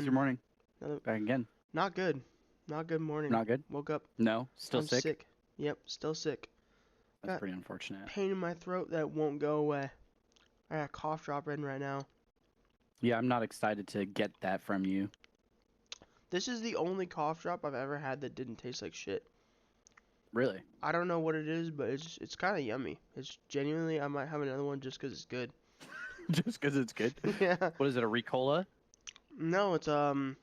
How's your morning? Another, Back again. not good. Not good morning. Not good? Woke up. No? Still I'm sick? sick. Yep, still sick. That's Got pretty unfortunate. pain in my throat that won't go away. I got a cough drop in right now. Yeah, I'm not excited to get that from you. This is the only cough drop I've ever had that didn't taste like shit. Really? I don't know what it is, but it's kind of yummy. It's genuinely, I might have another one just 'cause it's good. Just because it's good? Yeah. What is it, a Ricola? No, it's Halls.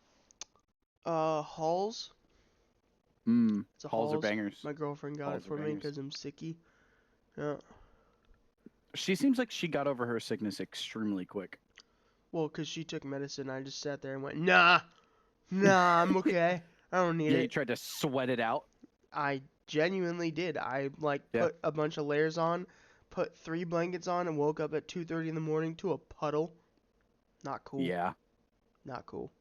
It's a Halls are Halls. bangers. My girlfriend got it Halls are for me bangers. 'cause I'm sicky. Yeah. She seems like she got over her sickness extremely quick. Well, 'cause she took medicine, I just sat there and went, nah, I'm okay. I don't need Yeah, you it. tried to sweat it out? I genuinely did. I Yeah. put a bunch of layers on, put 3 blankets on, and woke up at 2:30 in the morning to a puddle. Not cool. Yeah. Not cool.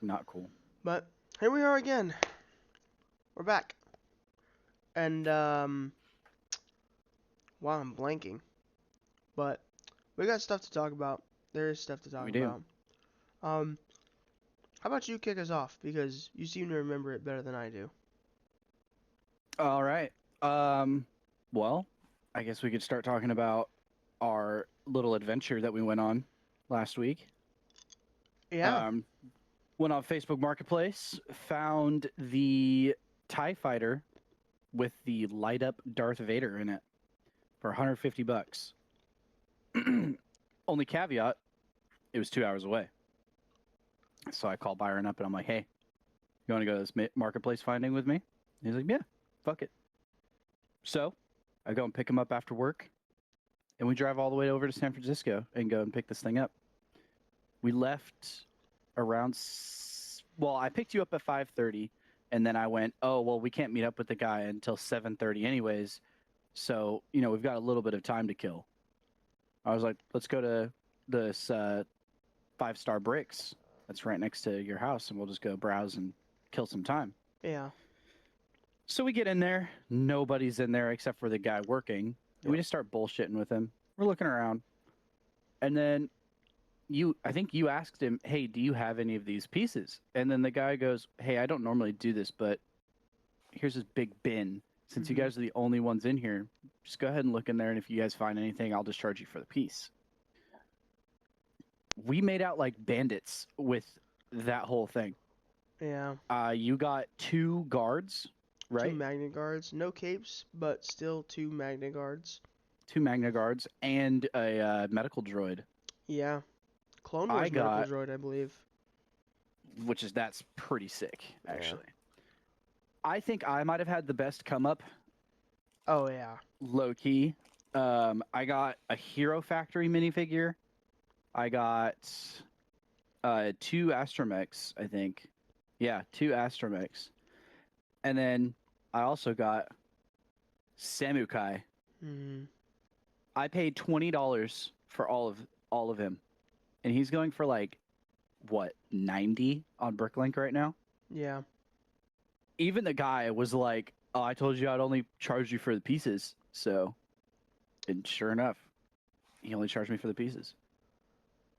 Not cool. But here we are again. We're back. And wow, I'm blanking. But we got stuff to talk about. There is stuff to talk We do. about. How about you kick us off because you seem to remember it better than I do. All right. Well, I guess we could start talking about our little adventure that we went on last week. Yeah. Um, Went on Facebook Marketplace, found the TIE Fighter with the light up Darth Vader in it for 150 bucks. Only caveat, it was 2 hours away. So I called Byron up and I'm like, hey, you want to go to this marketplace finding with me? And he's like, yeah, fuck it. So I go and pick him up after work and we drive all the way over to San Francisco and go and pick this thing up. We left around, well, I picked you up at 5:30 and then I went, oh, well, we can't meet up with the guy until 7:30 anyways. So, we've got a little bit of time to kill. I was like, let's go to this 5-Star Bricks that's right next to your house and we'll just go browse and kill some time. Yeah. So we get in there. Nobody's in there except for the guy working. Yep. We just start bullshitting with him. We're looking around. And then I think you asked him, hey, do you have any of these pieces? And then the guy goes, hey, I don't normally do this, but here's this big bin. Since you guys are the only ones in here, just go ahead and look in there. And if you guys find anything, I'll just charge you for the piece. We made out like bandits with that whole thing. Yeah. You got 2 guards, right? 2 Magna Guards. No capes, but still 2 Magna Guards. 2 Magna Guards and a medical droid. Yeah. Clone Wars medical droid, I believe. That's pretty sick, actually. Yeah. I think I might have had the best come up. Oh, yeah. Low key. I got a Hero Factory minifigure. I got 2 Astromechs, I think. Yeah, 2 Astromechs. And then I also got Samukai. I paid $20 for all of him. And he's going for like what, 90 on Bricklink right now? Yeah. Even the guy was like, oh, I told you I'd only charge you for the pieces. So, and sure enough, he only charged me for the pieces.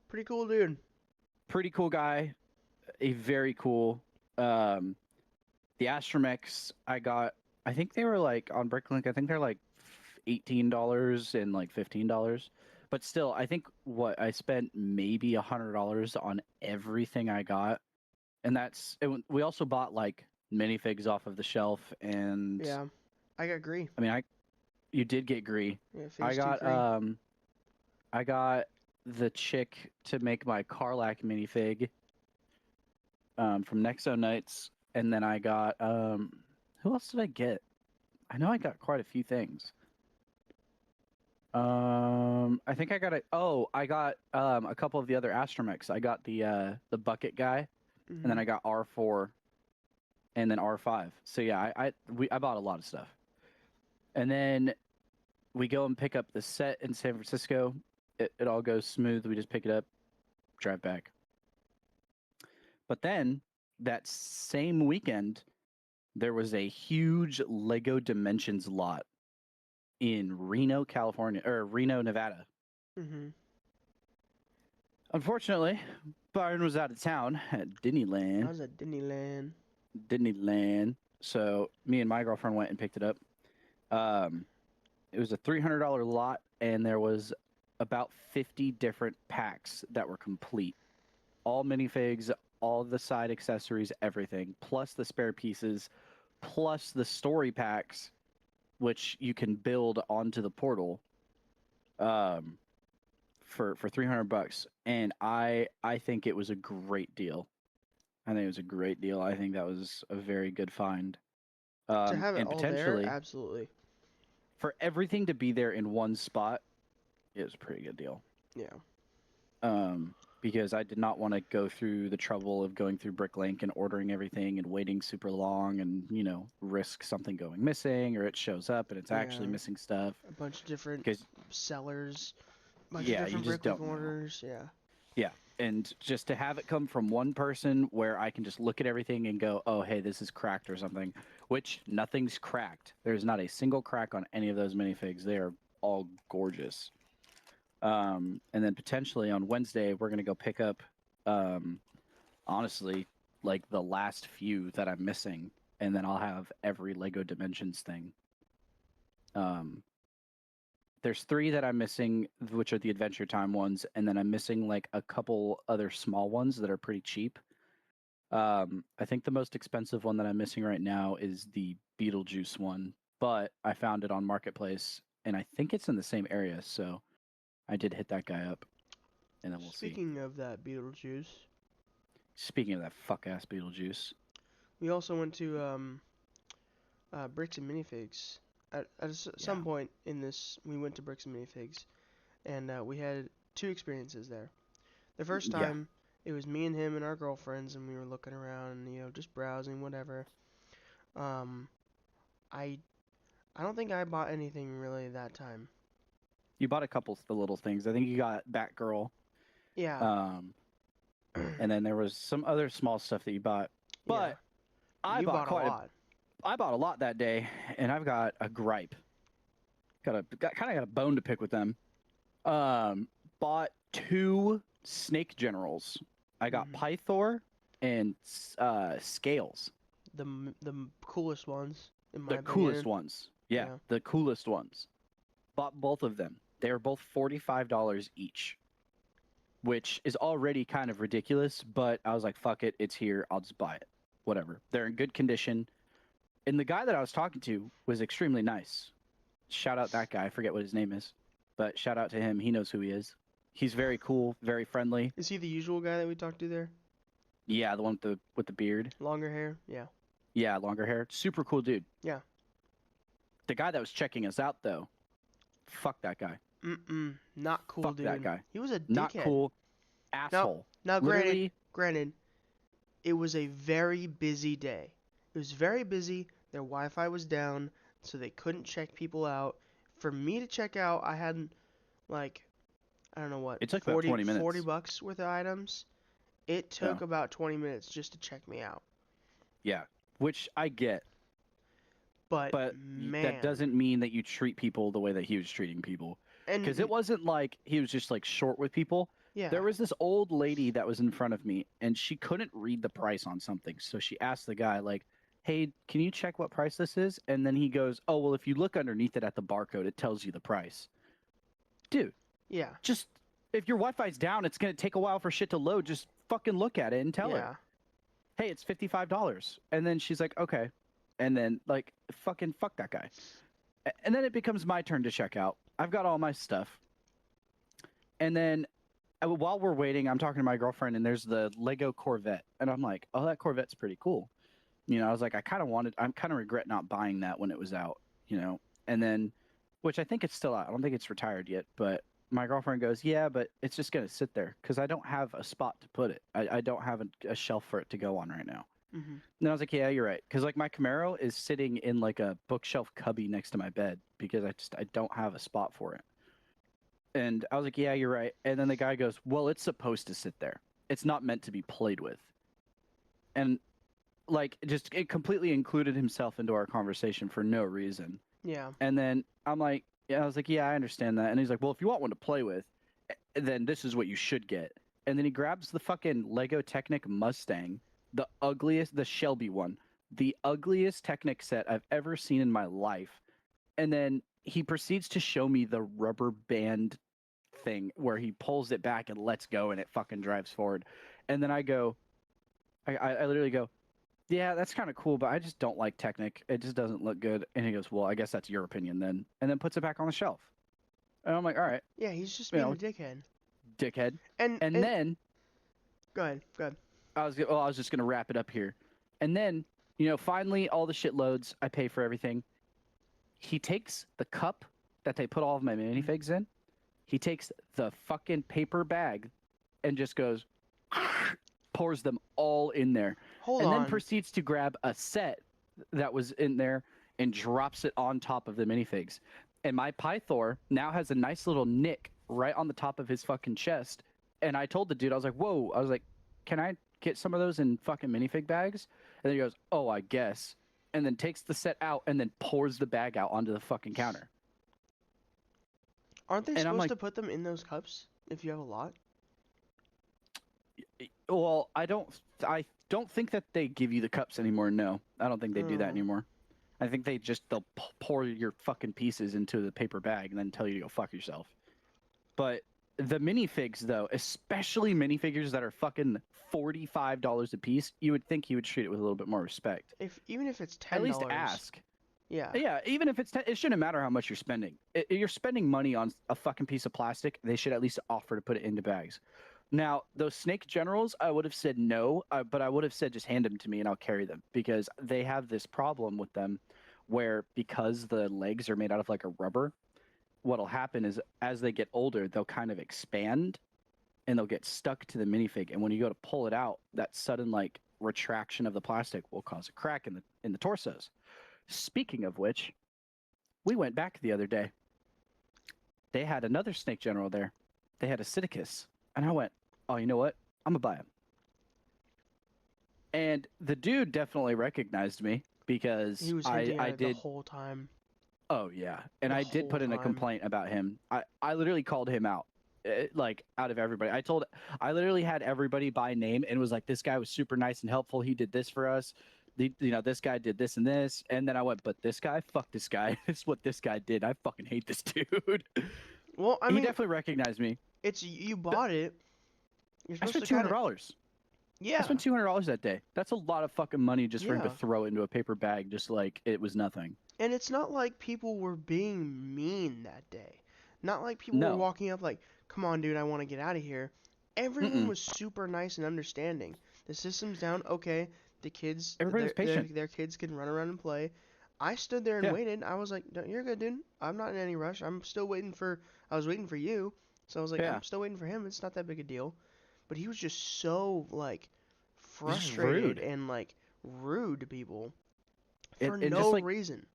Pretty cool dude. Pretty cool guy. A very cool. The Astromechs I got, I think they were like on Bricklink, I think they're like $18 and like $15. But still, I think what I spent maybe $100 on everything I got. And we also bought like minifigs off of the shelf and yeah, I got Gree. I mean, you did get Gree. Yeah, I got the chick to make my Karlach minifig from Nexo Knights, and then I got who else did I get? I know I got quite a few things. I think I got I got a couple of the other Astromechs. I got the bucket guy, and then I got R4, and then R5. So yeah, I bought a lot of stuff. And then we go and pick up the set in San Francisco. It all goes smooth. We just pick it up, drive back. But then that same weekend, there was a huge Lego Dimensions lot in Reno, California, or Reno, Nevada. Unfortunately, Byron was out of town at I Disneyland. was at Disneyland. So me and my girlfriend went and picked it up. It was a $300 lot, and there was about 50 different packs that were complete. All minifigs, all the side accessories, everything, plus the spare pieces, plus the story packs, which you can build onto the portal. For $300, and I think it was a great deal. I think that was a very good find. To have it And all there, potentially absolutely. for everything to be there in one spot, it was a pretty good deal. Yeah. Because I did not want to go through the trouble of going through Bricklink and ordering everything and waiting super long and, risk something going missing or it shows up and it's actually Yeah. missing stuff. A bunch of different 'Cause- sellers. A bunch Yeah, of you different just don't Bricklink know. orders. Yeah. Yeah, and just to have it come from one person where I can just look at everything and go, oh, hey, this is cracked or something, which nothing's cracked. There's not a single crack on any of those minifigs. They are all gorgeous. And then potentially on Wednesday, we're going to go pick up, honestly, like the last few that I'm missing, and then I'll have every LEGO Dimensions thing. There's 3 that I'm missing, which are the Adventure Time ones, and then I'm missing like a couple other small ones that are pretty cheap. I think the most expensive one that I'm missing right now is the Beetlejuice one, but I found it on Marketplace, and I think it's in the same area, so I did hit that guy up, and then we'll see. Speaking of that Beetlejuice, Speaking of that fuck-ass Beetlejuice, we also went to Bricks and Minifigs. At some point in this, we went to Bricks and Minifigs, and we had 2 experiences there. The first Yeah. time, it was me and him and our girlfriends, and we were looking around, just browsing, whatever. I don't think I bought anything really that time. you bought a couple of the little things. I think you got Batgirl, Yeah. and then there was some other small stuff that you bought. But Yeah. I You bought bought a lot. I bought a lot that day, and I've got a gripe. Kind of got a bone to pick with them. Bought 2 Snake Generals. I got Mhm. Pythor and Scales. The coolest ones, in my The opinion. coolest ones. Yeah, Yeah. the coolest ones. Bought both of them. They were both $45 each, which is already kind of ridiculous, but I was like, fuck it, it's here, I'll just buy it. Whatever. They're in good condition. And the guy that I was talking to was extremely nice. Shout out that guy. I forget what his name is, but shout out to him. He knows who he is. He's very cool, very friendly. Is he the usual guy that we talked to there? Yeah, the one with the beard. Longer hair? Yeah. Yeah, longer hair. Super cool dude. Yeah. The guy that was checking us out though, fuck that guy. Not cool, Fuck dude. that guy. He was a dickhead. Not cool. Asshole. Now, Literally, granted, it was a very busy day. It was very busy. Their Wi-Fi was down, so they couldn't check people out. For me to check out, I had, like, I don't know what, It took about 20 minutes. $40 worth of items. It took about 20 minutes just to check me out. yeah, which I get, But that doesn't mean that you treat people the way that he was treating people. Because it wasn't like he was just like short with people. Yeah. There was this old lady that was in front of me, and she couldn't read the price on something. So she asked the guy, like, hey, can you check what price this is? And then he goes, oh, well, if you look underneath it at the barcode, it tells you the price. Dude, Yeah. just, if your Wi-Fi's down, it's going to take a while for shit to load. Just fucking look at it and tell her, hey, it's $55. And then she's like, okay. And then, like, fuck that guy. And then it becomes my turn to check out. I've got all my stuff. And then while we're waiting, I'm talking to my girlfriend, and there's the Lego Corvette. And I'm like, oh, that Corvette's pretty cool. I was like, I kind of regret not buying that when it was out, And then, which I think it's still out. I don't think it's retired yet. But my girlfriend goes, yeah, but it's just going to sit there because I don't have a spot to put it. I don't have a shelf for it to go on right now. Mm-hmm. And I was like, yeah, you're right. Because, like, my Camaro is sitting in, like, a bookshelf cubby next to my bed because I don't have a spot for it. And I was like, yeah, you're right. And then the guy goes, well, it's supposed to sit there. It's not meant to be played with. And, like, it completely included himself into our conversation for no reason. Yeah. And then I was like, yeah, I understand that. And he's like, well, if you want one to play with, then this is what you should get. and then he grabs the fucking Lego Technic Mustang, the ugliest, the Shelby one, the ugliest Technic set I've ever seen in my life. And then he proceeds to show me the rubber band thing where he pulls it back and lets go and it fucking drives forward. And then I go, I literally go, yeah, that's kind of cool, but I just don't like Technic. It just doesn't look good. And he goes, well, I guess that's your opinion then. And then puts it back on the shelf. And I'm like, all right, Yeah, he's just You being know, a dickhead. dickhead. And And then go ahead, go ahead. I was just gonna wrap it up here. And then, finally all the shit loads. I pay for everything. He takes the cup that they put all of my minifigs in. He takes the fucking paper bag and just goes, pours them all in there. Hold and on. then proceeds to grab a set that was in there and drops it on top of the minifigs. And my Pythor now has a nice little nick right on the top of his fucking chest. And I told the dude, I was like, whoa. I was like, can I get some of those in fucking minifig bags? And then he goes, oh, I guess. And then takes the set out and then pours the bag out onto the fucking counter. Aren't they and I'm supposed like- to put them in those cups if you have a lot? Well, I don't think that they give you the cups anymore. No, I don't think they do that Oh. anymore. I think they'll pour your fucking pieces into the paper bag and then tell you to go fuck yourself. But the minifigs, though, especially minifigures that are fucking $45 a piece, you would think he would treat it with a little bit more respect. Even if it's $10. At least ask. Yeah. Yeah, even if it's it shouldn't matter how much you're spending. You're spending money on a fucking piece of plastic. They should at least offer to put it into bags. Now, those Snake Generals, I would have said no, but I would have said just hand them to me and I'll carry them, because they have this problem with them where, because the legs are made out of like a rubber, what'll happen is as they get older, they'll kind of expand and they'll get stuck to the minifig. And when you go to pull it out, that sudden like retraction of the plastic will cause a crack in the torsos. Speaking of which, we went back the other day. They had another Snake General there. They had a Sidicus. And I went, oh, you know what? I'm going to buy him. And the dude definitely recognized me because He was hinting at I it did. the whole time. Oh, yeah. And The I did put whole in a time. complaint about him. I literally called him out. Like, out of everybody. I literally had everybody by name and was like, this guy was super nice and helpful. He did this for us. This guy did this and this. And then I went, but this guy, fuck this guy. This is what this guy did. I fucking hate this dude. Well, I he mean, definitely recognized me. it's you bought it. You're I supposed spent to kinda, $200. Yeah. I spent $200 that day. That's a lot of fucking money just for him to Yeah. throw into a paper bag, just like it was nothing. And it's not like people were being mean that day. Not like people No. were walking up like, come on, dude, I want to get out of here. Everyone Mm-mm. was super nice and understanding. The system's down. Okay, the kids, Everybody was patient. their kids can run around and play. I stood there and Yeah. waited. I was like, no, you're good, dude. I'm not in any rush. I was waiting for you. So I was like, Yeah. I'm still waiting for him. It's not that big a deal. But he was just so, like, was just frustrated rude. and, like, rude to people And- for and no just, like, reason.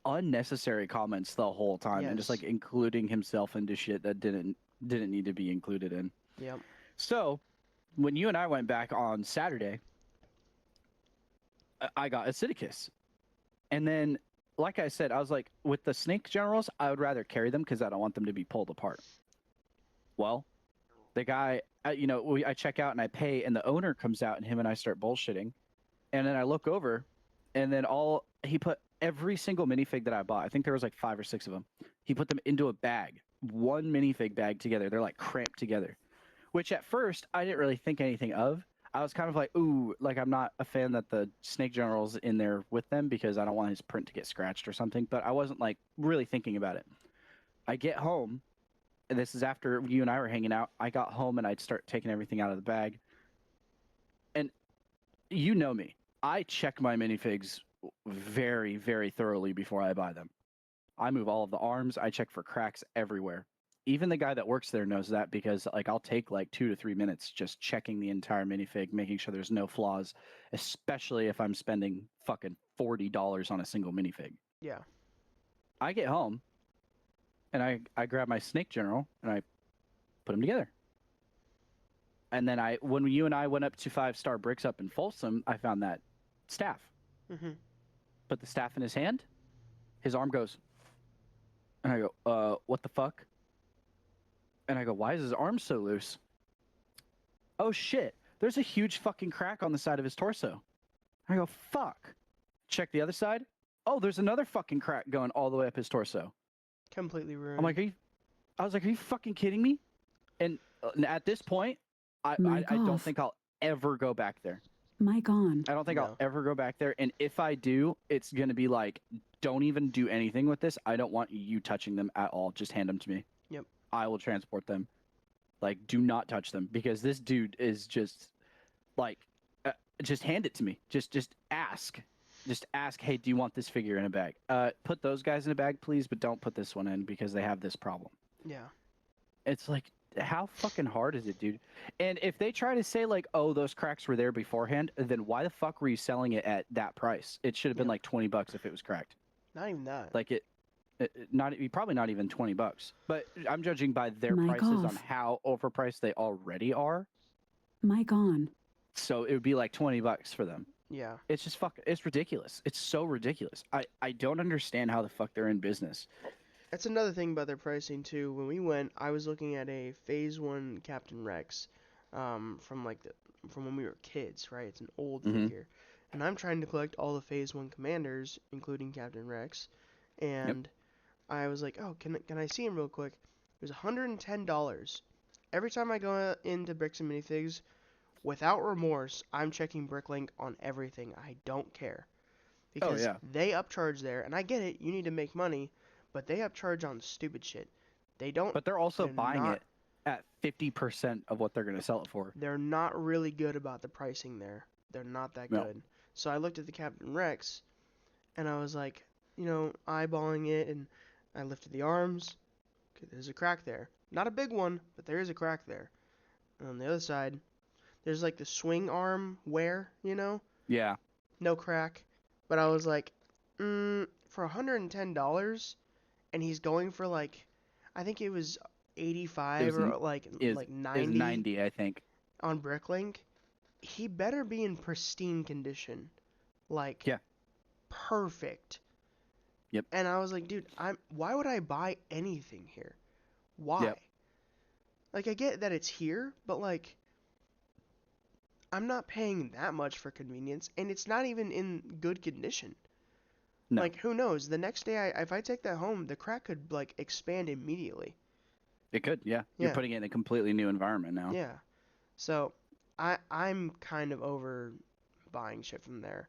Unnecessary comments the whole time, and just Yes. like including himself into shit that didn't need to be included in. Yep. So, when you and I went back on Saturday, I got a Sidicus. And then, like I said, I was like, with the Snake Generals, I would rather carry them because I don't want them to be pulled apart. Well, the guy, I check out and I pay, and the owner comes out, and him and I start bullshitting. And then I look over, and then he put every single minifig that I bought, I think there was like 5 or 6 of them, he put them into a bag, one minifig bag together. They're like cramped together, which at first I didn't really think anything of. I was kind of like, ooh, like I'm not a fan that the Snake General's in there with them because I don't want his print to get scratched or something, but I wasn't like really thinking about it. I get home, and this is after you and I were hanging out. I got home and I'd start taking everything out of the bag. And you know me. I check my minifigs very, very thoroughly before I buy them. I move all of the arms. I check for cracks everywhere. Even the guy that works there knows that, because like I'll take like 2 to 3 minutes just checking the entire minifig, making sure there's no flaws, especially if I'm spending fucking $40 on a single minifig. Yeah. I get home and I grab my Snake General and I put them together. And then when you and I went up to 5 Star Bricks up in Folsom, I found that staff. Mm-hmm. Put the staff in his hand. His arm goes. And I go, what the fuck? And I go, why is his arm so loose? oh shit, there's a huge fucking crack on the side of his torso. I go, fuck. Check the other side. Oh, there's another fucking crack going all the way up his torso. Completely ruined. I'm like, I was like, are you fucking kidding me? And at this point, I don't off. think I'll ever go back there. Mic on. I don't think No. I'll ever go back there. And if I do, it's going to be like, don't even do anything with this. I don't want you touching them at all. Just hand them to me. Yep. I will transport them. Like, do not touch them because this dude is just like, just hand it to me. Just ask. Just ask, hey, do you want this figure in a bag? Put those guys in a bag, please, but don't put this one in because they have this problem. Yeah. It's like, how fucking hard is it, dude? And if they try to say like, oh, those cracks were there beforehand, then why the fuck were you selling it at that price? It should have been Yeah. like $20 if it was cracked. Not even that. Like probably not even $20. But I'm judging by their Mic prices on off. how overpriced they already are. Mic on. So it would be like $20 for them. Yeah. It's just it's ridiculous. It's so ridiculous. I don't understand how the fuck they're in business. That's another thing about their pricing too. When we went, I was looking at a Phase 1 Captain Rex, from when we were kids, right? It's an old Mhm. figure, and I'm trying to collect all the Phase 1 commanders, including Captain Rex, and I was like, oh, can I see him real quick? It was $110. Every time I go into Bricks and Minifigs, without remorse, I'm checking Bricklink on everything. I don't care, because yeah. they upcharge there, and I get it. You need to make money. But they upcharge on stupid shit. They don't. But they're also they're buying not- it at 50% of what they're going to sell it for. They're not really good about the pricing there. They're not that No. good. So I looked at the Captain Rex, and I was like, eyeballing it, and I lifted the arms. Okay, there's a crack there. Not a big one, but there is a crack there. And on the other side, there's like the swing arm wear, Yeah. no crack. But I was like, for $110, and he's going for like, I think it was 85 or like Is 90 90, I think. on Bricklink. He better be in pristine condition, like Yeah. perfect. Yep. And I was like, dude, why would I buy anything here? Why? Yep. Like, I get that it's here, but like, I'm not paying that much for convenience, and it's not even in good condition. No. Like, who knows? The next day, if I take that home, the crack could like expand immediately. It could, yeah. You're Yeah. putting it in a completely new environment now. Yeah. So, I'm kind of over buying shit from there.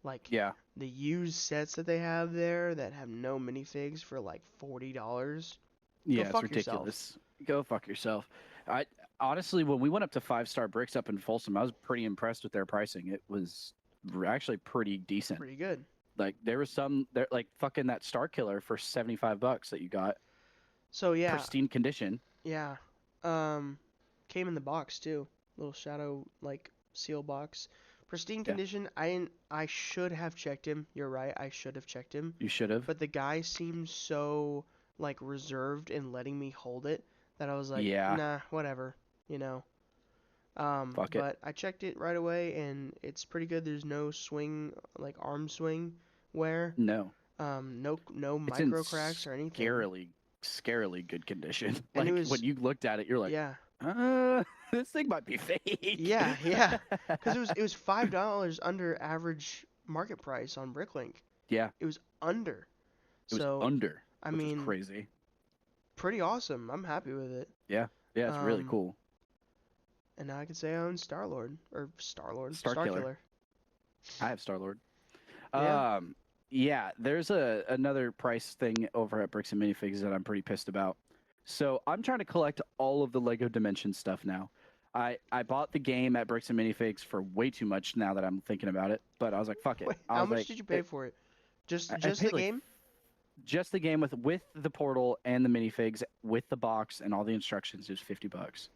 Like, Yeah. the used sets that they have there that have no minifigs for like $40. Yeah, it's fuck yourself. ridiculous. Go fuck yourself. I honestly, when we went up to 5-star bricks up in Folsom, I was pretty impressed with their pricing. It was actually pretty decent. Pretty good. Like there was some there like fucking that Star Killer for $75 that you got, So yeah, pristine condition. yeah. Came in the box too. Little shadow like seal box. Pristine condition. I should have checked him. You're right. I should have checked him. You should have. But the guy seemed so like reserved in letting me hold it that I was like, Yeah. nah, whatever, Fuck it. But I checked it right away and it's pretty good. There's no swing, like arm swing wear. No. No It's in micro cracks or anything. scarily good condition. And Like it was- when you looked at it, you're like, Yeah, this thing might be fake. yeah, because it was $5 under average market price on Bricklink. Yeah. It was under. It was So under. I Which mean, was crazy. pretty awesome. I'm happy with it. Yeah, it's really um, cool. And now I can say I own Star-Lord. Or Star-Lord. Starkiller. I have Star Lord. Yeah. Yeah, there's another price thing over at Bricks and Minifigs that I'm pretty pissed about. So I'm trying to collect all of the Lego Dimensions stuff now. I bought the game at Bricks and Minifigs for way too much now that I'm thinking about it, but I was like, fuck it. Wait, I how was much like, did you pay for it? Just I the paid, like, game? Just the game with the portal and the minifigs with the box and all the instructions is $50.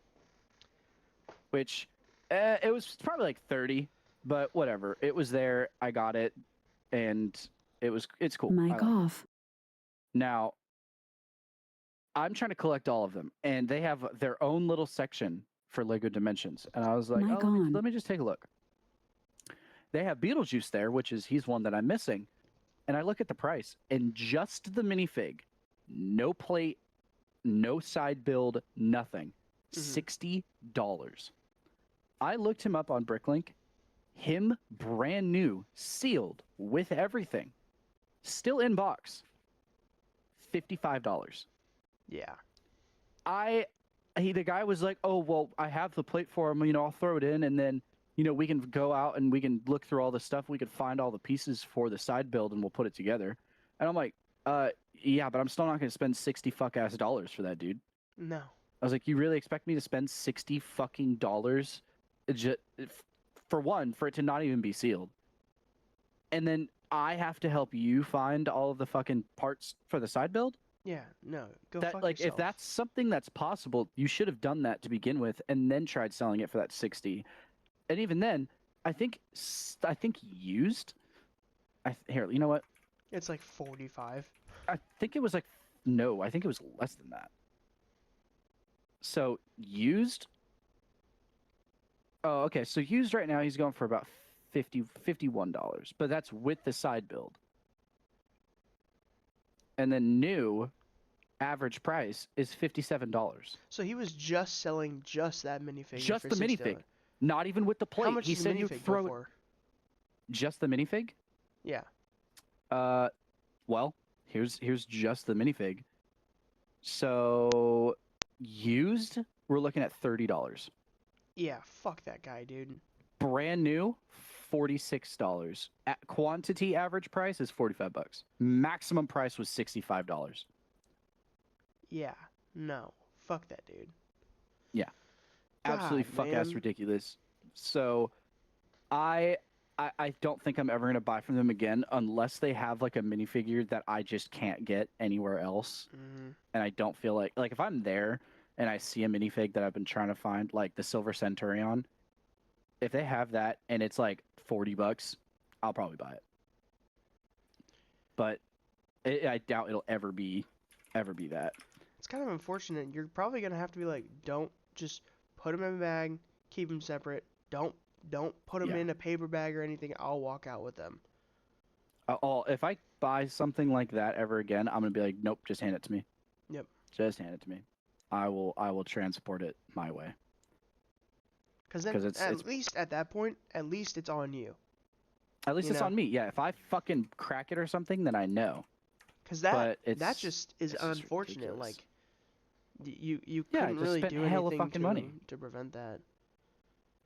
Which it was probably like 30, but whatever. It was there. I got it, and it's cool. I Mic like it. off. Now, I'm trying to collect all of them, and they have their own little section for Lego Dimensions. And I was like, Mic oh, on. let me just take a look. They have Beetlejuice there, he's one that I'm missing. And I look at the price, and just the minifig, no plate, no side build, nothing, Mhm. $60. I looked him up on Bricklink. Him brand new, sealed with everything, still in box. $55. Yeah. The guy was like, "Oh well, I have the plate for him. I'll throw it in, and then we can go out and we can look through all the stuff. We could find all the pieces for the side build, and we'll put it together." And I'm like, yeah, but I'm still not going to spend 60 fuck ass dollars for that, dude." No. I was like, "You really expect me to spend 60 fucking dollars for one, for it to not even be sealed, and then I have to help you find all of the fucking parts for the side build?" Yeah. No. Go That fuck like yourself. if that's something that's possible, you should have done that to begin with and then tried selling it for that 60. And even then, I think used here, you know what? It's like 45. I think it was like no, I think it was less than that. So used. Oh, okay. So used right now he's going for about $51, but that's with the side build. And then new average price is $57. So he was just selling just that minifigure. Just for the $60. minifig. Not even with the plate. How much He does a said you minifig throw go it for? just the minifig. Yeah. Well, here's just the minifig. So used, we're looking at $30. Yeah. Fuck that guy, dude. Brand new, $46. At quantity average price is $45. Maximum price was $65. Yeah. No. Fuck that dude. Absolutely God, fuck ass man. ridiculous. So I don't think I'm ever gonna buy from them again unless they have like a minifigure that I just can't get anywhere else. Mm-hmm. And I don't feel like if I'm there and I see a minifig that I've been trying to find, like the Silver Centurion, if they have that and it's like $40, I'll probably buy it. But I doubt it'll ever be that. It's kind of unfortunate. You're probably gonna have to be like, don't just put them in a bag, keep them separate. Don't put them Yeah. in a paper bag or anything. I'll walk out with them. If I buy something like that ever again, I'm gonna be like, nope, just hand it to me. Yep. Just hand it to me. I will transport it my way. Because then, 'Cause it's least at that point, at least it's on you. At least You it's know? on me. Yeah, if I fucking crack it or something, then I know. Because But that just is it's just unfortunate. ridiculous. Like, you Yeah, I couldn't just really spent do hella anything fucking money. to prevent that.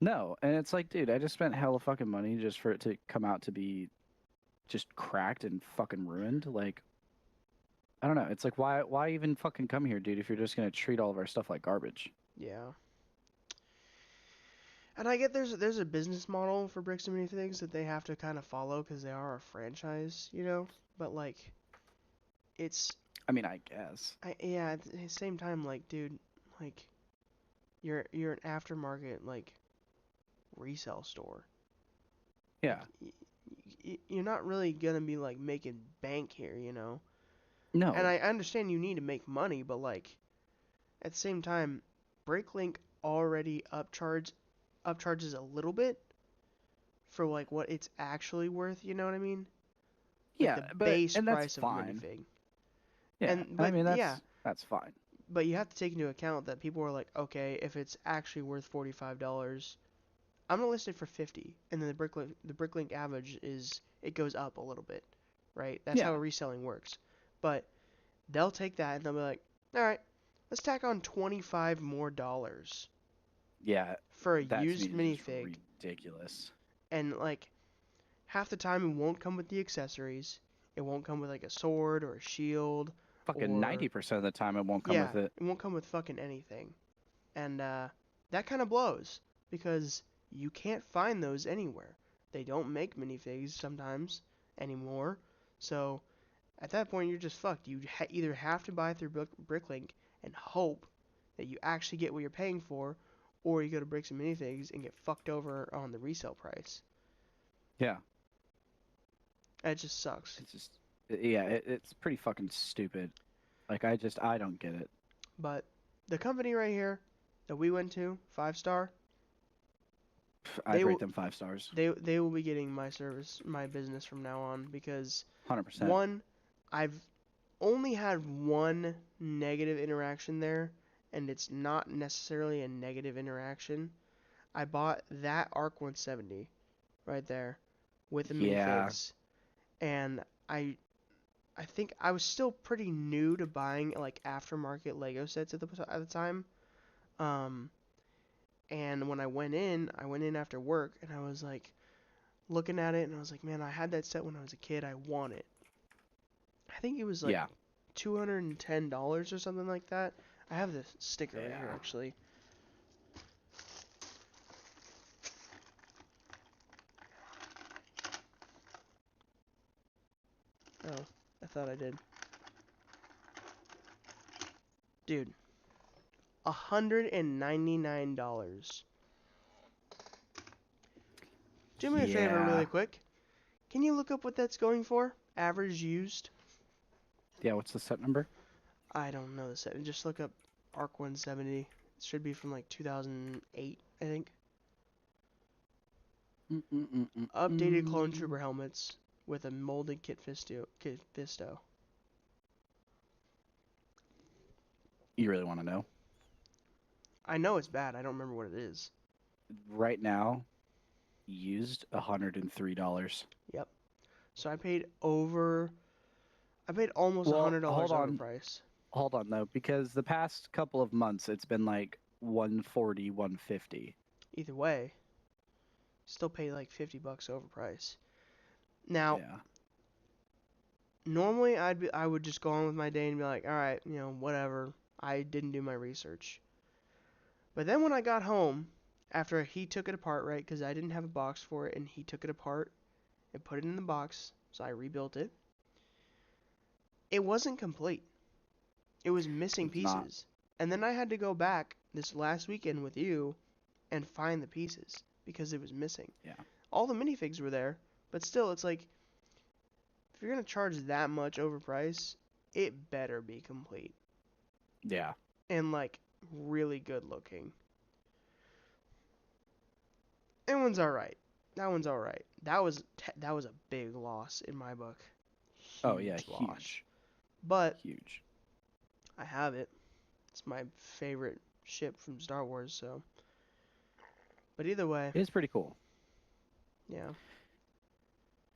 No, and it's like, dude, I just spent hella fucking money just for it to come out to be just cracked and fucking ruined. Like, I don't know. It's like, why even fucking come here, dude, if you're just gonna treat all of our stuff like garbage? Yeah. And I get there's a business model for Bricks and Minifigs that they have to kind of follow because they are a franchise, you know. But like, it's I mean, I guess. yeah. At the same time, like, dude, like, you're an aftermarket like resale store. Yeah. You're not really gonna be like making bank here, you know. No. And I understand you need to make money, but like, at the same time, Bricklink already upcharges a little bit for like what it's actually worth. You know what I mean? Like Yeah, the but base and that's price of a fine. minifig. Yeah, And I but mean yeah, that's fine. but you have to take into account that people are like, okay, if it's actually worth $45, I'm gonna list it for 50, and then the Bricklink average is it goes up a little bit, right? That's how Yeah. reselling works. But they'll take that and they'll be like, all right, let's tack on $25 more Yeah, for a that used to me is just minifig, ridiculous. and like half the time it won't come with the accessories. It won't come with like a sword or a shield. Fucking Or 90% of the time it won't come yeah, with it. it won't come with fucking anything. And that kind of blows because you can't find those anywhere. They don't make minifigs sometimes anymore. So at that point you're just fucked. You either have to buy through Bricklink and hope that you actually get what you're paying for, or you go to Bricks and Minifigs and get fucked over on the resale price. Yeah, It just sucks. it's just it's pretty fucking stupid. Like I don't get it. But the company right here that we went to, 5-star, I'd They rate will- them 5 stars. they will be getting my business from now on because 100%. one, I've only had one negative interaction there, and it's not necessarily a negative interaction. I bought that Arc 170 right there with the Yeah. minifigs, and I think I was still pretty new to buying like aftermarket Lego sets at the time. Um, and when I went in after work, and I was like looking at it, and I was like, man, I had that set when I was a kid. I want it. I think it was like Yeah. $210 or something like that. I have the sticker right here Yeah. actually. Oh, I thought I did. Dude, $199. Do me a favor Yeah. really quick. Can you look up what that's going for? Average used? Yeah. What's the set number? I don't know the set. Just look up Arc 170. It should be from like 2008, I think. Updated clone trooper helmets with a molded Kit Fisto. You really want to know? I know it's bad. I don't remember what it is. Right now, used $103. Yep. So I paid almost Well, $100 hold on. overprice. Hold on though, because the past couple of months it's been like 140, 150. Either way, still paid like $50 overprice. Now, Yeah. normally I would just go on with my day and be like, all right, whatever. I didn't do my research. But then when I got home, after he took it apart, right, because I didn't have a box for it, and he took it apart and put it in the box, so I rebuilt it. It wasn't complete. It was missing It's not. pieces. And then I had to go back this last weekend with you and find the pieces because it was missing. Yeah. All the minifigs were there, but still, it's like, if you're going to charge that much overprice, it better be complete. Yeah. And, like, really good looking. That one's alright. That one's alright. That was a big loss in my book. Oh yeah, Huge loss. huge. But Huge. I have it. It's my favorite ship from Star Wars, so. But either way, It's pretty cool. yeah.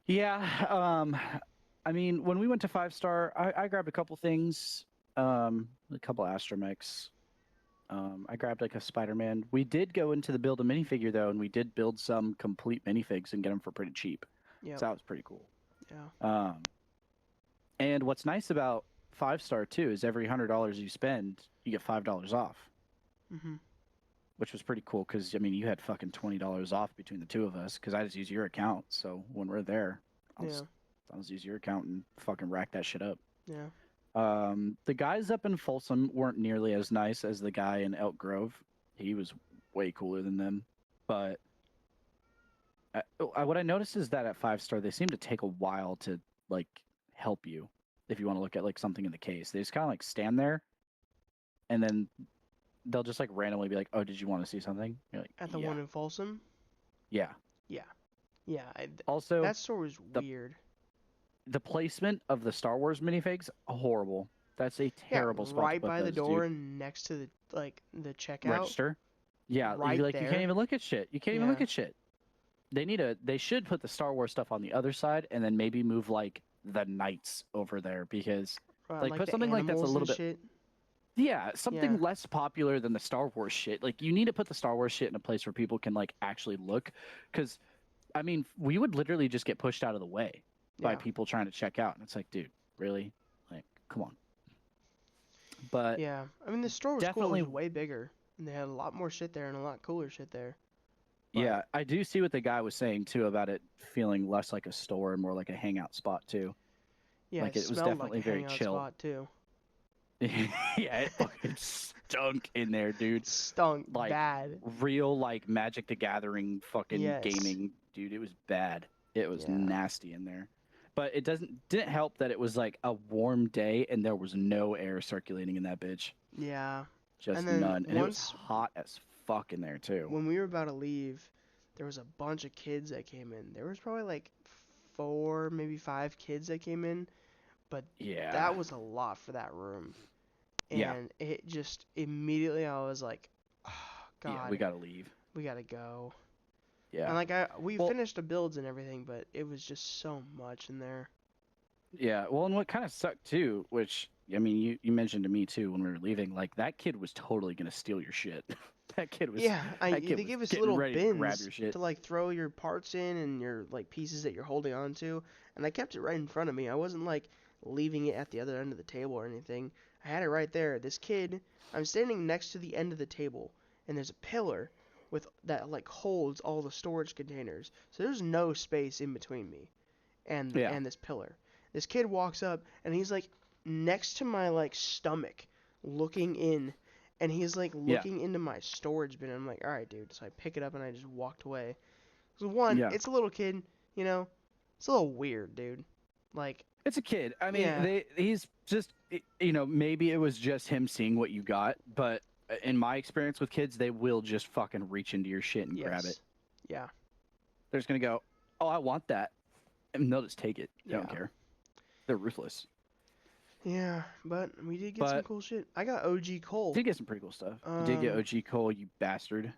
Yeah, I mean, when we went to 5 Star, I grabbed a couple things, a couple astromechs. I grabbed like a Spider-Man. We did go into the build a minifigure though, and we did build some complete minifigs and get them for pretty cheap. Yeah. So that was pretty cool. Yeah. And what's nice about 5 Star too is every $100 you spend, you get $5 off, Mhm. which was pretty cool. Because I mean, you had fucking $20 off between the two of us. Because I just use your account. So when we're there, I'll just use your account and fucking rack that shit up. Yeah. The guys up in Folsom weren't nearly as nice as the guy in Elk Grove. He was way cooler than them. But what I noticed is that at 5 Star, they seem to take a while to like help you if you want to look at like something in the case. They just kind of like stand there, and then they'll just like randomly be like, "Oh, did you want to see something?" You're like, At the "Yeah." one in Folsom? Yeah. Yeah. Yeah. Also, That store was the- weird. the placement of the Star Wars minifigs, horrible. That's a terrible spot right to put by the those, door dude. and next to the checkout. Register. Yeah, Right you there. can't even look at shit. You can't even look Yeah. at shit. They should put the Star Wars stuff on the other side and then maybe move like the Knights over there because like, put the something like that's a animals little and bit shit. yeah, something Yeah. less popular than the Star Wars shit. Like you need to put the Star Wars shit in a place where people can like actually look cuz I mean, we would literally just get pushed out of the way by Yeah. people trying to check out and it's like, dude, really? Like, come on. But Yeah. I mean, the store was cool. It definitely- was way bigger. And they had a lot more shit there and a lot cooler shit there. But- yeah, I do see what the guy was saying too about it feeling less like a store and more like a hangout spot too. Yeah, Like, it it was smelled definitely like a very hangout chill. spot too. Yeah, it fucking stunk in there, dude. It stunk Like, bad. Real like Magic the Gathering fucking Yes. gaming, dude. It was bad. It was Yeah. nasty in there. But it didn't help that it was like a warm day and there was no air circulating in that bitch. Yeah. Just And then none. And it was once- hot as fuck in there too. When we were about to leave, there was a bunch of kids that came in. There was probably like 4, maybe 5 kids that came in. Yeah. That was a lot for that room. And Yeah. it just immediately I was like, oh, God. Yeah, we gotta leave. we gotta go. Yeah. And like we Well- finished the builds and everything, but it was just so much in there. Yeah, well, and what kind of sucked too, which I mean, you mentioned to me too when we were leaving, like that kid was totally gonna steal your shit. That kid was. Yeah, that kid they was gave us getting little ready to grab bins your shit. to like throw your parts in and your like pieces that you're holding on to, and I kept it right in front of me. I wasn't like leaving it at the other end of the table or anything. I had it right there. This kid, I'm standing next to the end of the table, and there's a pillar with that like holds all the storage containers. So there's no space in between me and Yeah. and this pillar. This kid walks up and he's like next to my like stomach, looking in, and he's like Yeah. looking into my storage bin. I'm like, all right, dude. So I pick it up and I just walked away. So one, Yeah. it's a little kid, you know, it's a little weird, dude. Like, It's a kid. I mean, Yeah. he's just, you know, maybe it was just him seeing what you got, but in my experience with kids, they will just fucking reach into your shit and grab it. Yeah. They're just gonna go, "Oh, I want that," and they'll just take it. They don't Yeah. care. They're ruthless. Yeah, but we did get some But- cool shit. I got OG Cole. Did get some pretty cool stuff. You did get Um, OG Cole, you bastard.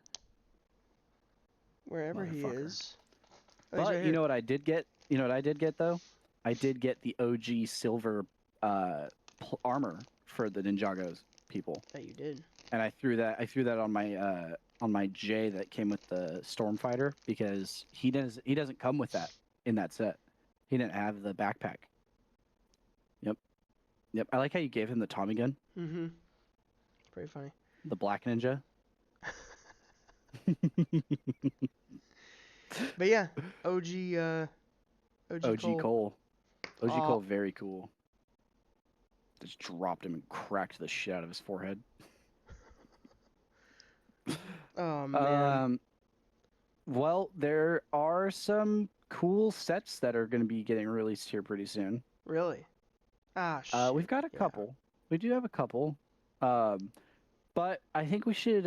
Wherever he motherfucker. is. Oh, he's But right you here. know what I did get? You know what I did get though? I did get the OG silver armor for the Ninjagos people, That you did. and I threw that on my J that came with the Stormfighter because he doesn't come with that in that set. He didn't have the backpack. Yep. I like how you gave him the Tommy gun, Mm-hmm. Pretty funny. the Black Ninja. But yeah, OG OG Cole. OG Aw. Cole, very cool. Just dropped him and cracked the shit out of his forehead. Oh man. Well, there are some cool sets that are going to be getting released here pretty soon. Really? Ah, shit. We've got a yeah. couple. We do have a couple. But I think we should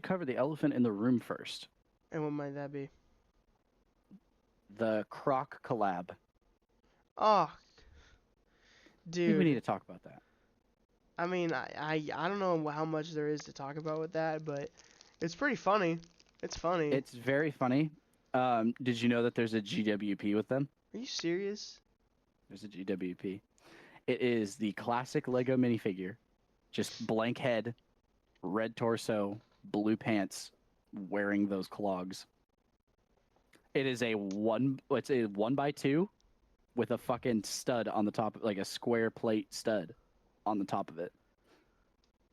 cover the elephant in the room first. And what might that be? The Croc collab. Oh, I think we dude. need to talk about that. I mean, I don't know how much there is to talk about with that, but it's pretty funny. It's funny. It's very funny. Did you know that there's a GWP with them? Are you serious? There's a GWP. It is the classic Lego minifigure, just blank head, red torso, blue pants, wearing those clogs. It is it's a 1x2 with a fucking stud on the top, like a square plate stud on the top of it,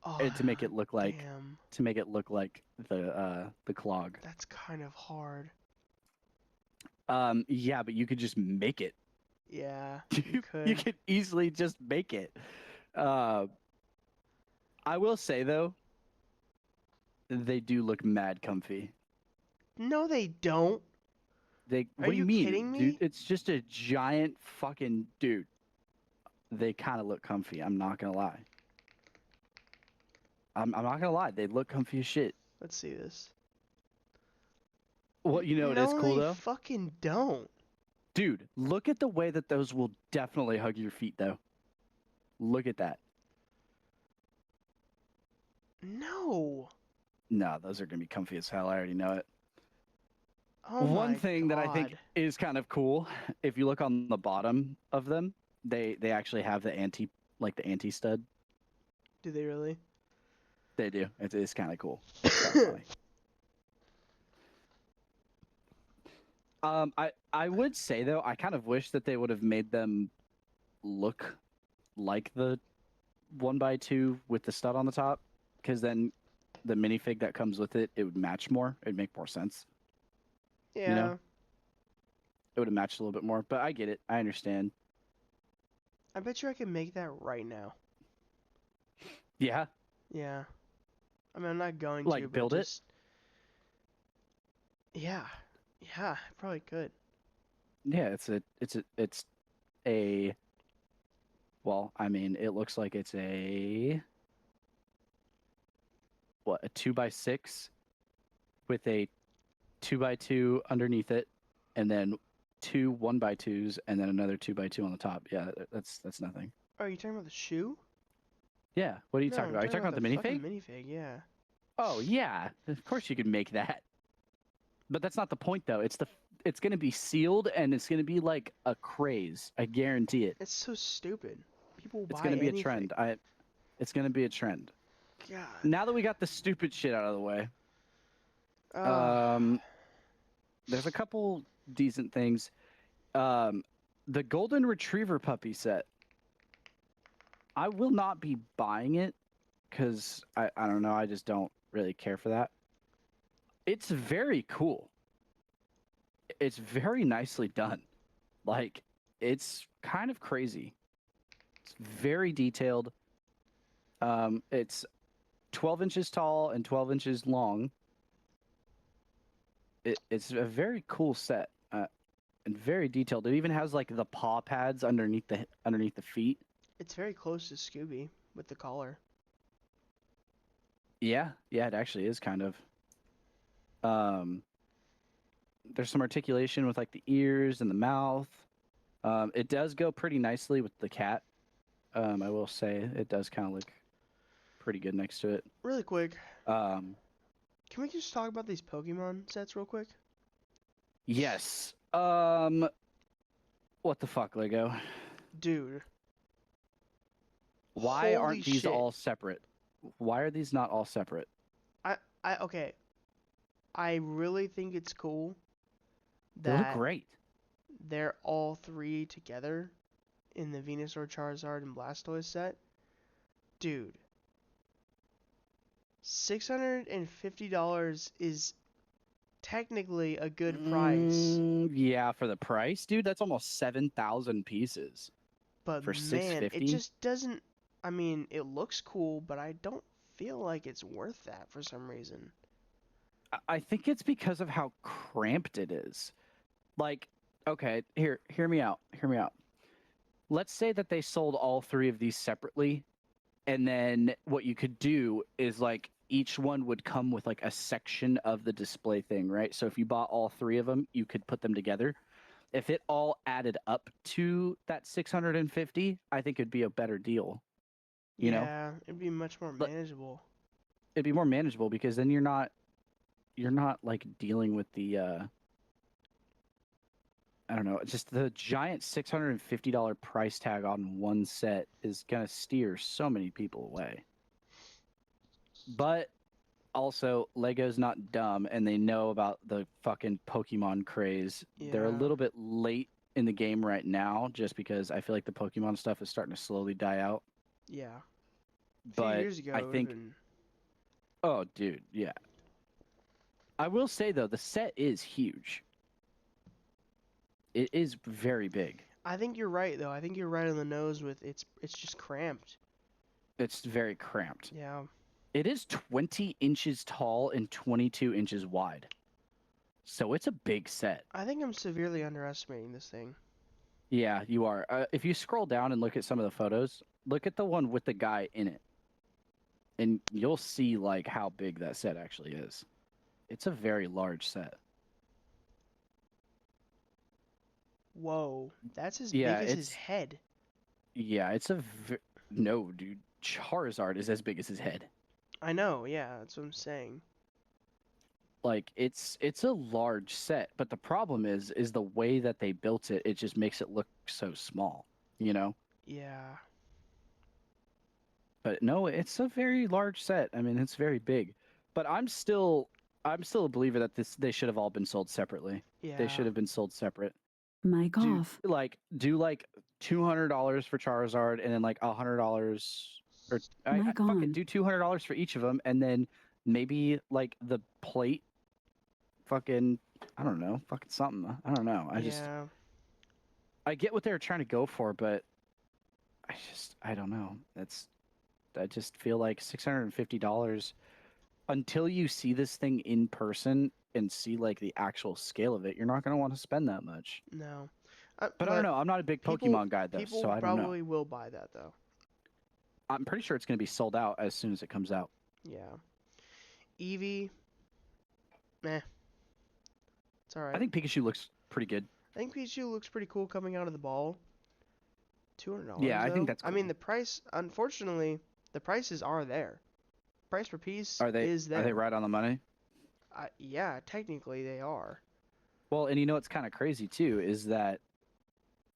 Oh, and to make it look like damn. the clog. That's kind of hard. Yeah, but you could just make it. Yeah, You could. could easily just make it. I will say though, they do look mad comfy. No, they don't. What Are do you you mean, kidding me? dude? It's just a giant fucking dude. They kind of look comfy. I'm not gonna lie. I'm not gonna lie. They look comfy as shit. Let's see this. Well, you know it is No, cool they though, fucking don't. dude. Look at the way that those will definitely hug your feet though. Look at that. No. No, those are gonna be comfy as hell. I already know it. Oh One my thing that I think God. is kind of cool, if you look on the bottom of them, they actually have the anti stud. Do they really? They do. It's kind of cool. It's kinda funny. I would say though, I kind of wish that they would have made them look like the 1x2 with the stud on the top, because then the minifig that comes with it would match more. It'd make more sense. Yeah. know? It would have matched a little bit more. But I get it. I understand. I bet you I can make that right now. Yeah. Yeah. I mean, I'm not going Like, to, but build it? just... Yeah. Yeah, I probably could. Yeah. It's a. Well, I mean, it looks like it's a 2x6 with a 2x2 underneath it, and then two 1x2s, and then another 2x2 on the top. Yeah, that's nothing. Oh, are you talking about the shoe? Yeah. What are you No, talking I'm about? Are you talking about the fucking minifig? minifig, yeah. Oh yeah, of course you could make that. But that's not the point though. It's going to be sealed and it's going to be like a craze. I guarantee it. It's so stupid. People It's buy going to be anything. a trend. It's going to be a trend. God. Now that we got the stupid shit out of the way, Uh, there's a couple decent things. The Golden Retriever puppy set. I will not be buying it because I don't know. I just don't really care for that. It's very cool. It's very nicely done. Like, it's kind of crazy. It's very detailed. It's 12 inches tall and 12 inches long. It's a very cool set and very detailed. It even has like the paw pads underneath the feet. it's very close to Scooby with the collar. Yeah, it actually is kind of. There's some articulation with like the ears and the mouth. It does go pretty nicely with the cat. I will say it does kind of look pretty good next to it. Really quick, Um, can we just talk about these Pokemon sets real quick? yes. What the fuck, Lego? Dude. Why Holy aren't these shit. all separate? Why are these not all separate? Okay. I really think it's cool They look that great. they're all three together in the Venusaur, Charizard, and Blastoise set. Dude. $650 is technically a good price, Yeah, for the price, dude, that's almost 7,000 pieces. but for man, it $650? just doesn't. I mean, it looks cool, but I don't feel like it's worth that for some reason. I think it's because of how cramped it is. Like, okay, hear me out. Hear me out. Let's say that they sold all three of these separately, and then what you could do is like each one would come with like a section of the display thing, right? So if you bought all three of them, you could put them together. If it all added up to that 650, I think it'd be a better deal. You know? Yeah, it'd be much more But- manageable. It'd be more manageable because then you're not like dealing with the I don't know, just the giant $650 price tag on one set is gonna steer so many people away. But also, Lego's not dumb and they know about the fucking Pokemon craze. They're a Yeah. little bit late in the game right now just because I feel like the Pokemon stuff is starting to slowly die out. Yeah. A few But years ago, I it would've think been- oh, dude, yeah. I will say though, the set is huge. It is very big. I think you're right though. I think you're right on the nose with it's just cramped. It's very cramped. Yeah. It is 20 inches tall and 22 inches wide. So it's a big set. I think I'm severely underestimating this thing. Yeah, you are. If you scroll down and look at some of the photos, look at the one with the guy in it. And you'll see like how big that set actually is. It's a very large set. Whoa, that's as Yeah, big as his it's- head. Yeah, it's no, dude. Charizard is as big as his head. I know, yeah, that's what I'm saying. Like it's a large set, but the problem is the way that they built it, it just makes it look so small, you know? Yeah. But no, it's a very large set. I mean, it's very big. But I'm still a believer that they should have all been sold separately. Yeah. They should have been sold separate. Mic Do off. do like $200 for Charizard and then like $100 or Mic fuck it, on. do $200 for each of them and then maybe like the plate fucking I don't know, fucking something. I don't know. Yeah. I get what they're trying to go for, but I don't know. I just feel like $650 until you see this thing in person and see like the actual scale of it, you're not going to want to spend that much. No. But I don't know. I'm not a big people- Pokemon guy though, People so I don't know. probably will buy that though. I'm pretty sure it's going to be sold out as soon as it comes out. Yeah. Eevee. Meh. It's alright. I think Pikachu looks pretty good. I think Pikachu looks pretty cool coming out of the ball. $200. Yeah, I think though. that's I mean, cool. the price. Unfortunately, the prices are there. Price per piece Are they is there. right on the money? Yeah, technically they are. Well, and you know what's kind of crazy too is that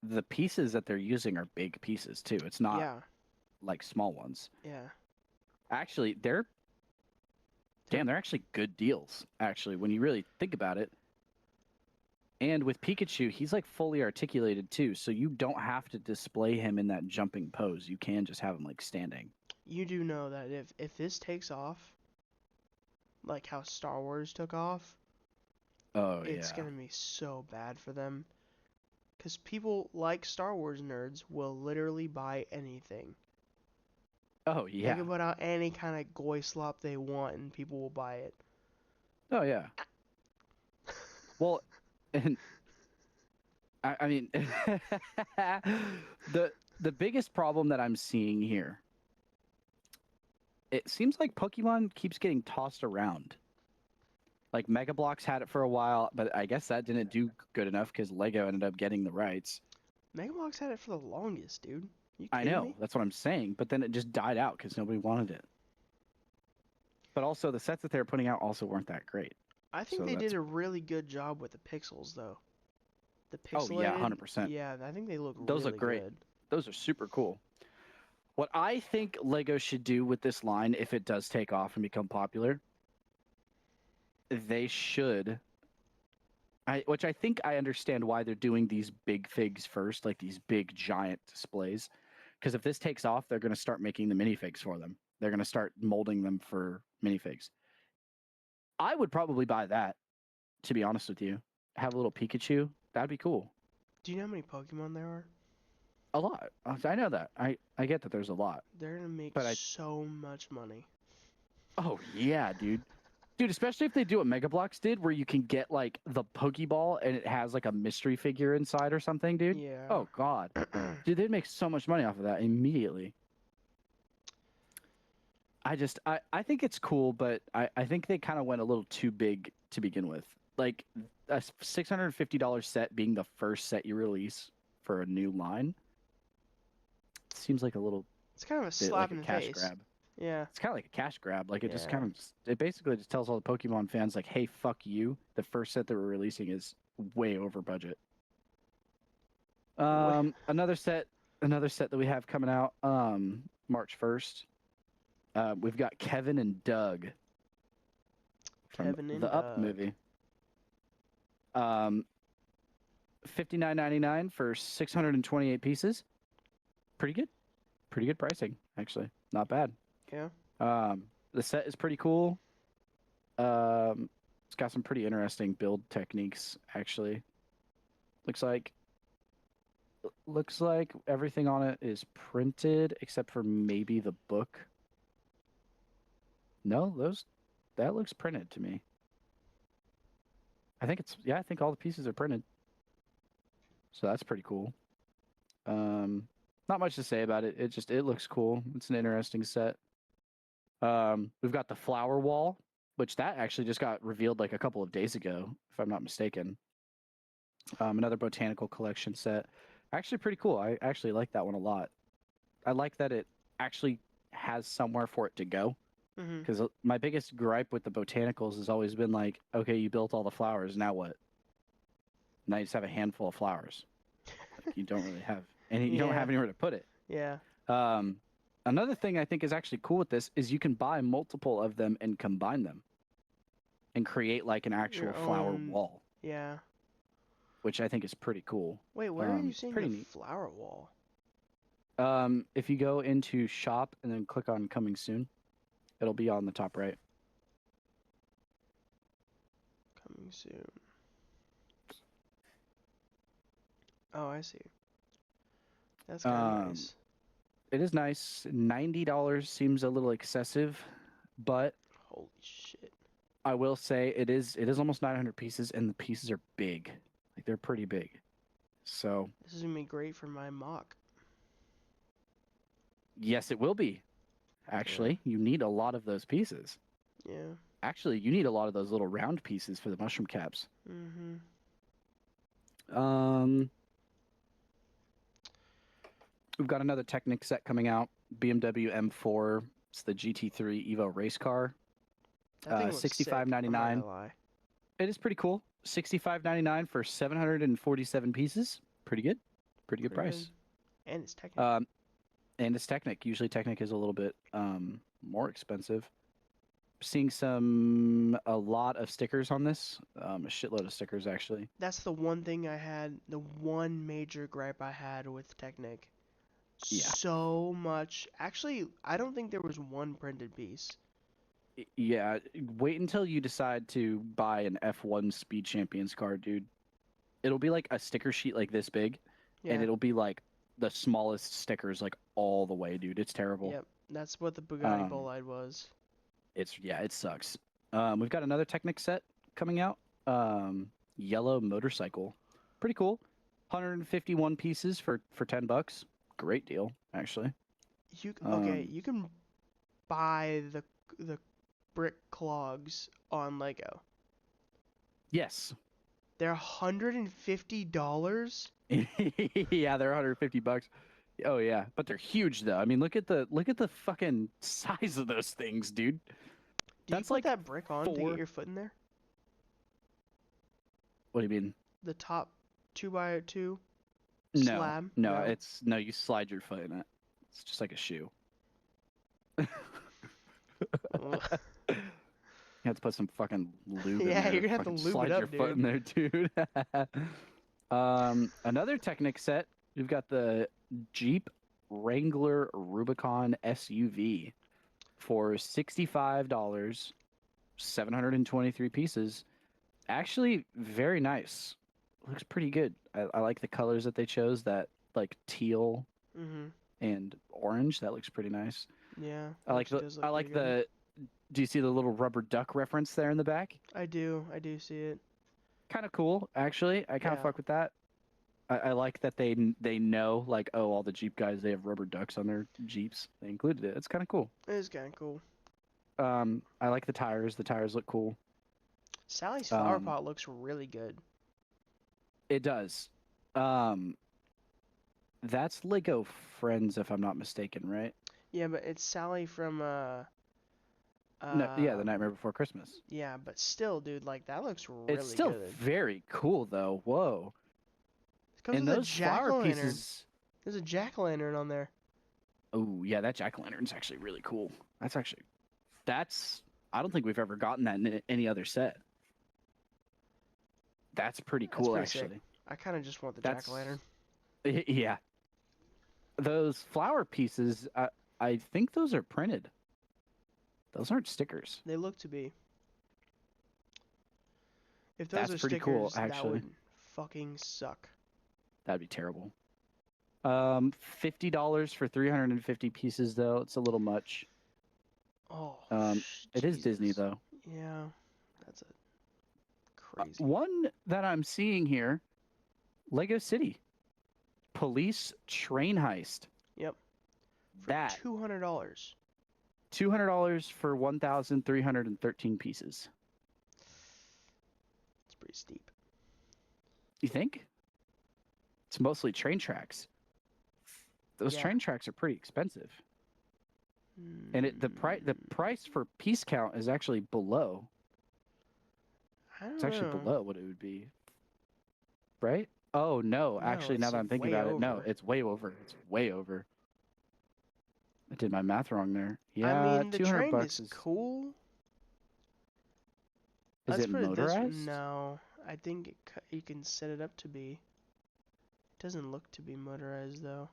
the pieces that they're using are big pieces too. It's not Yeah, like small ones. yeah. Actually, they're actually good deals. Actually, when you really think about it. And with Pikachu, he's like fully articulated too, so you don't have to display him in that jumping pose. You can just have him like standing. You do know that if this takes off, like how Star Wars took off, Oh it's yeah. gonna be so bad for them. Because people like Star Wars nerds will literally buy anything. Oh They yeah. can put out any kind of goy slop they want and people will buy it. Oh yeah. Well, and I mean, the biggest problem that I'm seeing here, it seems like Pokemon keeps getting tossed around. Like Mega Bloks had it for a while, but I guess that didn't do good enough because Lego ended up getting the rights. Mega Bloks had it for the longest, dude. You I kidding know, me? that's what I'm saying, but then it just died out because nobody wanted it. But also, the sets that they were putting out also weren't that great. I think So they did that's a really good job with the pixels, though. The oh yeah, pixelated, 100%. yeah, I think they look Those really look great. good. Those are super cool. What I think Lego should do with this line, if it does take off and become popular, they should. Which I think I understand why they're doing these big figs first, like these big giant displays. Because if this takes off, they're going to start making the minifigs for them. They're going to start molding them for minifigs. I would probably buy that, to be honest with you. Have a little Pikachu. That'd be cool. Do you know how many Pokemon there are? A lot. I know that. I get that there's a lot. They're gonna make But so much money. oh yeah, dude. Dude, especially if they do what Mega Bloks did, where you can get like the Pokeball and it has like a mystery figure inside or something, dude. Yeah. Oh god. Dude, they'd make so much money off of that immediately. I think it's cool, but I think they kind of went a little too big to begin with. Like a $650 set being the first set you release for a new line seems like a little It's kind of a bit slap like a in the cash face. grab. Yeah. It's kind of like a cash grab. Like it just Yeah. kind of it basically just tells all the Pokemon fans like, hey, fuck you. The first set that we're releasing is way over budget. Another set that we have coming out March 1st. We've got Kevin and Doug from Kevin and the Up Doug. movie. $59.99 for 628 pieces. Pretty good. Pretty good pricing, actually. Not bad. Yeah. The set is pretty cool. It's got some pretty interesting build techniques, actually. Looks like everything on it is printed except for maybe the book. No, that looks printed to me. I think all the pieces are printed. So that's pretty cool. Not much to say about it. It looks cool. It's an interesting set. We've got the flower wall, which that actually just got revealed like a couple of days ago, if I'm not mistaken. Another botanical collection set. Actually pretty cool. I actually like that one a lot. I like that it actually has somewhere for it to go. Mhm. Because my biggest gripe with the botanicals has always been like, okay, you built all the flowers, now what? Now you just have a handful of flowers. Like, you don't really have any. You don't Yeah. have anywhere to put it. Yeah. Another thing I think is actually cool with this is you can buy multiple of them and combine them, and create like an actual Your flower own- wall, Yeah. which I think is pretty cool. Wait, where are you seeing pretty the neat. flower wall? If you go into shop and then click on coming soon, it'll be on the top right. Coming soon. Oh, I see. That's kind of nice. It is nice. $90 seems a little excessive, but Holy shit. I will say it is almost 900 pieces, and the pieces are big. Like they're pretty big. So This is gonna be great for my mock. yes, it will be. Actually, you need a lot of those pieces. Yeah. Actually, you need a lot of those little round pieces for the mushroom caps. Mhm. We've got another Technic set coming out. BMW M4. It's the GT3 Evo race car. That thing looks sick. I'm not $65.99. gonna lie. It is pretty cool. $65.99 for 747 pieces. Pretty good. Pretty good Pretty price. good. And it's Technic. And it's Technic. Usually Technic is a little bit more expensive. Seeing a lot of stickers on this. A shitload of stickers actually. That's the one thing I had. The one major gripe I had with Technic. Yeah. So much. Actually, I don't think there was one printed piece. Yeah, wait until you decide to buy an F1 Speed Champions card, dude. It'll be like a sticker sheet like this big, Yeah. and it'll be like the smallest stickers like all the way, dude. It's terrible. Yep. That's what the Bugatti Um, Bolide was. It sucks. We've got another Technic set coming out. Yellow motorcycle, pretty cool. 151 pieces for $10. Great deal, actually. You can buy the brick clogs on Lego. Yes. They're $150. Yeah, they're $150. Oh yeah, but they're huge though. I mean, look at the fucking size of those things, dude. Do you That's put like that brick on to 4 get your foot in there? What do you mean? The top 2x2 No, slab? no, you slide your foot in it. It's just like a shoe. Ugh. You have to put some fucking lube in Yeah, there. you're gonna have to fucking lube it slide up, your foot in there, dude. Another Technic set. We've got the Jeep Wrangler Rubicon SUV for $65, 723 pieces. Actually, very nice. Looks pretty good. I like the colors that they chose. That like teal Mhm. and orange. That looks pretty nice. Yeah. I like actually does look pretty good. the. Do you see the little rubber duck reference there in the back? I do see it. Kind of cool, actually. I kind of Yeah. fuck with that. I like that they know, like, oh, all the Jeep guys, they have rubber ducks on their Jeeps. They included it. It's kind of cool. It is kind of cool. I like the tires. The tires look cool. Sally's flower pot looks really good. It does. That's Lego Friends, if I'm not mistaken, right? Yeah, but it's Sally from No, yeah, The Nightmare Before Christmas. Yeah, but still, dude, like that looks really It's still good. very cool, though. Whoa. It comes And with a those flower jack-o'-lantern. pieces. There's a jack-o'-lantern on there. Oh, yeah, that jack-o'-lantern's actually really cool. I don't think we've ever gotten that in any other set. That's pretty cool, pretty sick. actually. I kind of just want the That's- jack-o'-lantern. Yeah. Those flower pieces, I think those are printed. Those aren't stickers. They look to be. If those That's are pretty stickers, cool, that actually. would fucking suck. That'd be terrible. $50 for 350 pieces, though. It's a little much. Oh, It is Disney, Jesus. though. Yeah, that's a crazy. One that I'm seeing here, Lego City. Police train heist. Yep. For That $200. $200 for 1,313 pieces. It's pretty steep. You think? It's mostly train tracks. Those Yeah. train tracks are pretty expensive. And the price for piece count is actually below. I don't It's actually know. below what it would be. Right? Oh no, actually now it's that I'm thinking way about it, no, over. it's way over. It's way over. I did my math wrong there. I Yeah, mean, the 200 train bucks is cool. Is Let's it put it this way. motorized? No, I think you can set it up to be. It doesn't look to be motorized though.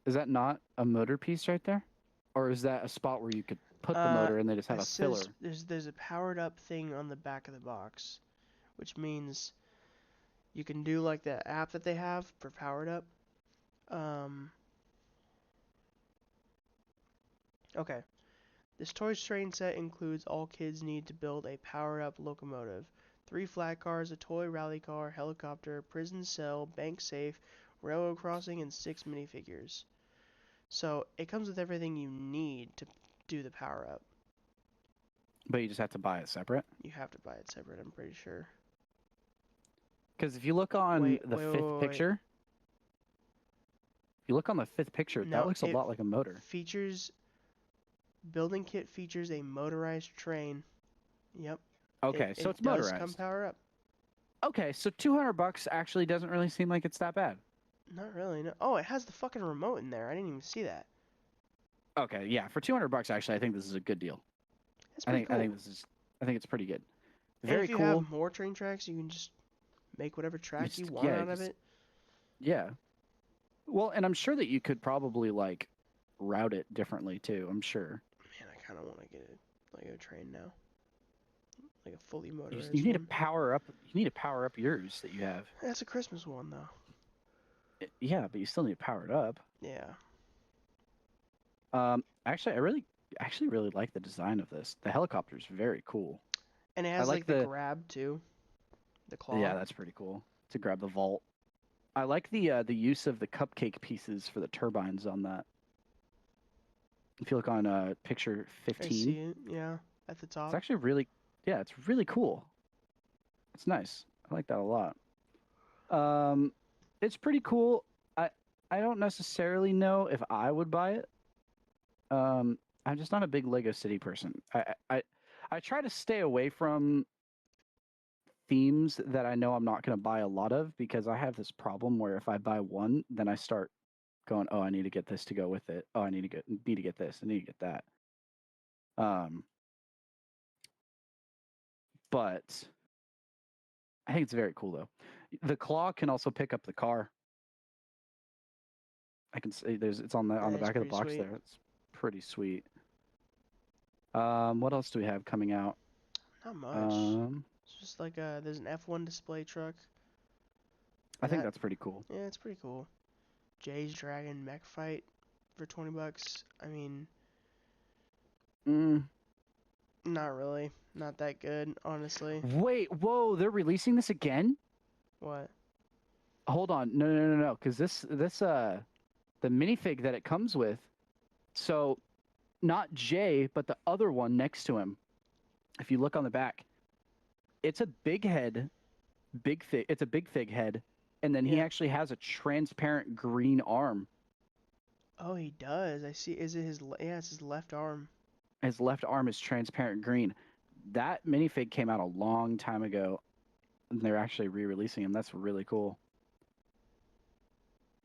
Is that not a motor piece right there? Or is that a spot where you could put the motor and they just have It a filler? says there's a powered up thing on the back of the box, which means you can do like the app that they have for powered up. Okay. This Toy Train set includes all kids need to build a powered up locomotive, 3 flat cars, a toy rally car, helicopter, prison cell, bank safe, railroad crossing, and 6 minifigures. So it comes with everything you need to do the power up. But you just have to buy it separate? You have to buy it separate, I'm pretty sure. Because if you look on Wait, the wait, fifth wait, wait. picture, if you look on the fifth picture, No, that looks a it lot like a motor. Building kit features a motorized train. Yep. Okay, so it it's does come motorized. power up. Okay, so $200 actually doesn't really seem like it's that bad. Not really. No. Oh, it has the fucking remote in there. I didn't even see that. Okay, yeah, for $200 actually, I think this is a good deal. That's I pretty think I cool. think this is I think it's pretty good. And Very if you cool. have more train tracks, you can just make whatever track you Just- want yeah, out of just- it. Yeah. Well, and I'm sure that you could probably like route it differently too. I'm sure. Man, I kind of want to get a Lego train now, like a fully You, motorized you need to one. power up. You need to power up yours that you have. That's a Christmas one though. Yeah, but you still need to power it up. Yeah. Actually, actually really like the design of this. The helicopter's very cool. And it I has like like the the- grab too. The claw. Yeah, that's pretty cool to grab the vault. I like the use of the cupcake pieces for the turbines on that. If you look on picture I 15, see it. Yeah, at the top. it's actually really, yeah, it's really cool. It's nice. I like that a lot. It's pretty cool. I don't necessarily know if I would buy it. I'm just not a big Lego City person. I try to stay away from themes that I know I'm not going to buy a lot of because I have this problem where if I buy one, then I start going, oh, I need to get this to go with it. Oh, I need to get this. I need to get that. But I think it's very cool though. The claw can also pick up the car. I can see it's on the That is back of the pretty box sweet. there. It's pretty sweet. What else do we have coming out? Not much. Um, It's just like there's an F1 display truck. I think That- that's pretty cool. Yeah, it's pretty cool. Jay's Dragon mech fight for $20. I mean, Mm. not really. Not that good, honestly. Wait, whoa, they're releasing this again? What? Hold on. No, because this the minifig that it comes with, so not Jay, but the other one next to him. If you look on the back, it's a big head, it's a big fig head, and then he Yeah. actually has a transparent green arm. Oh, he does. I see. Is it his? Yeah, it's his left arm. His left arm is transparent green. That minifig came out a long time ago, and they're actually re-releasing him. That's really cool.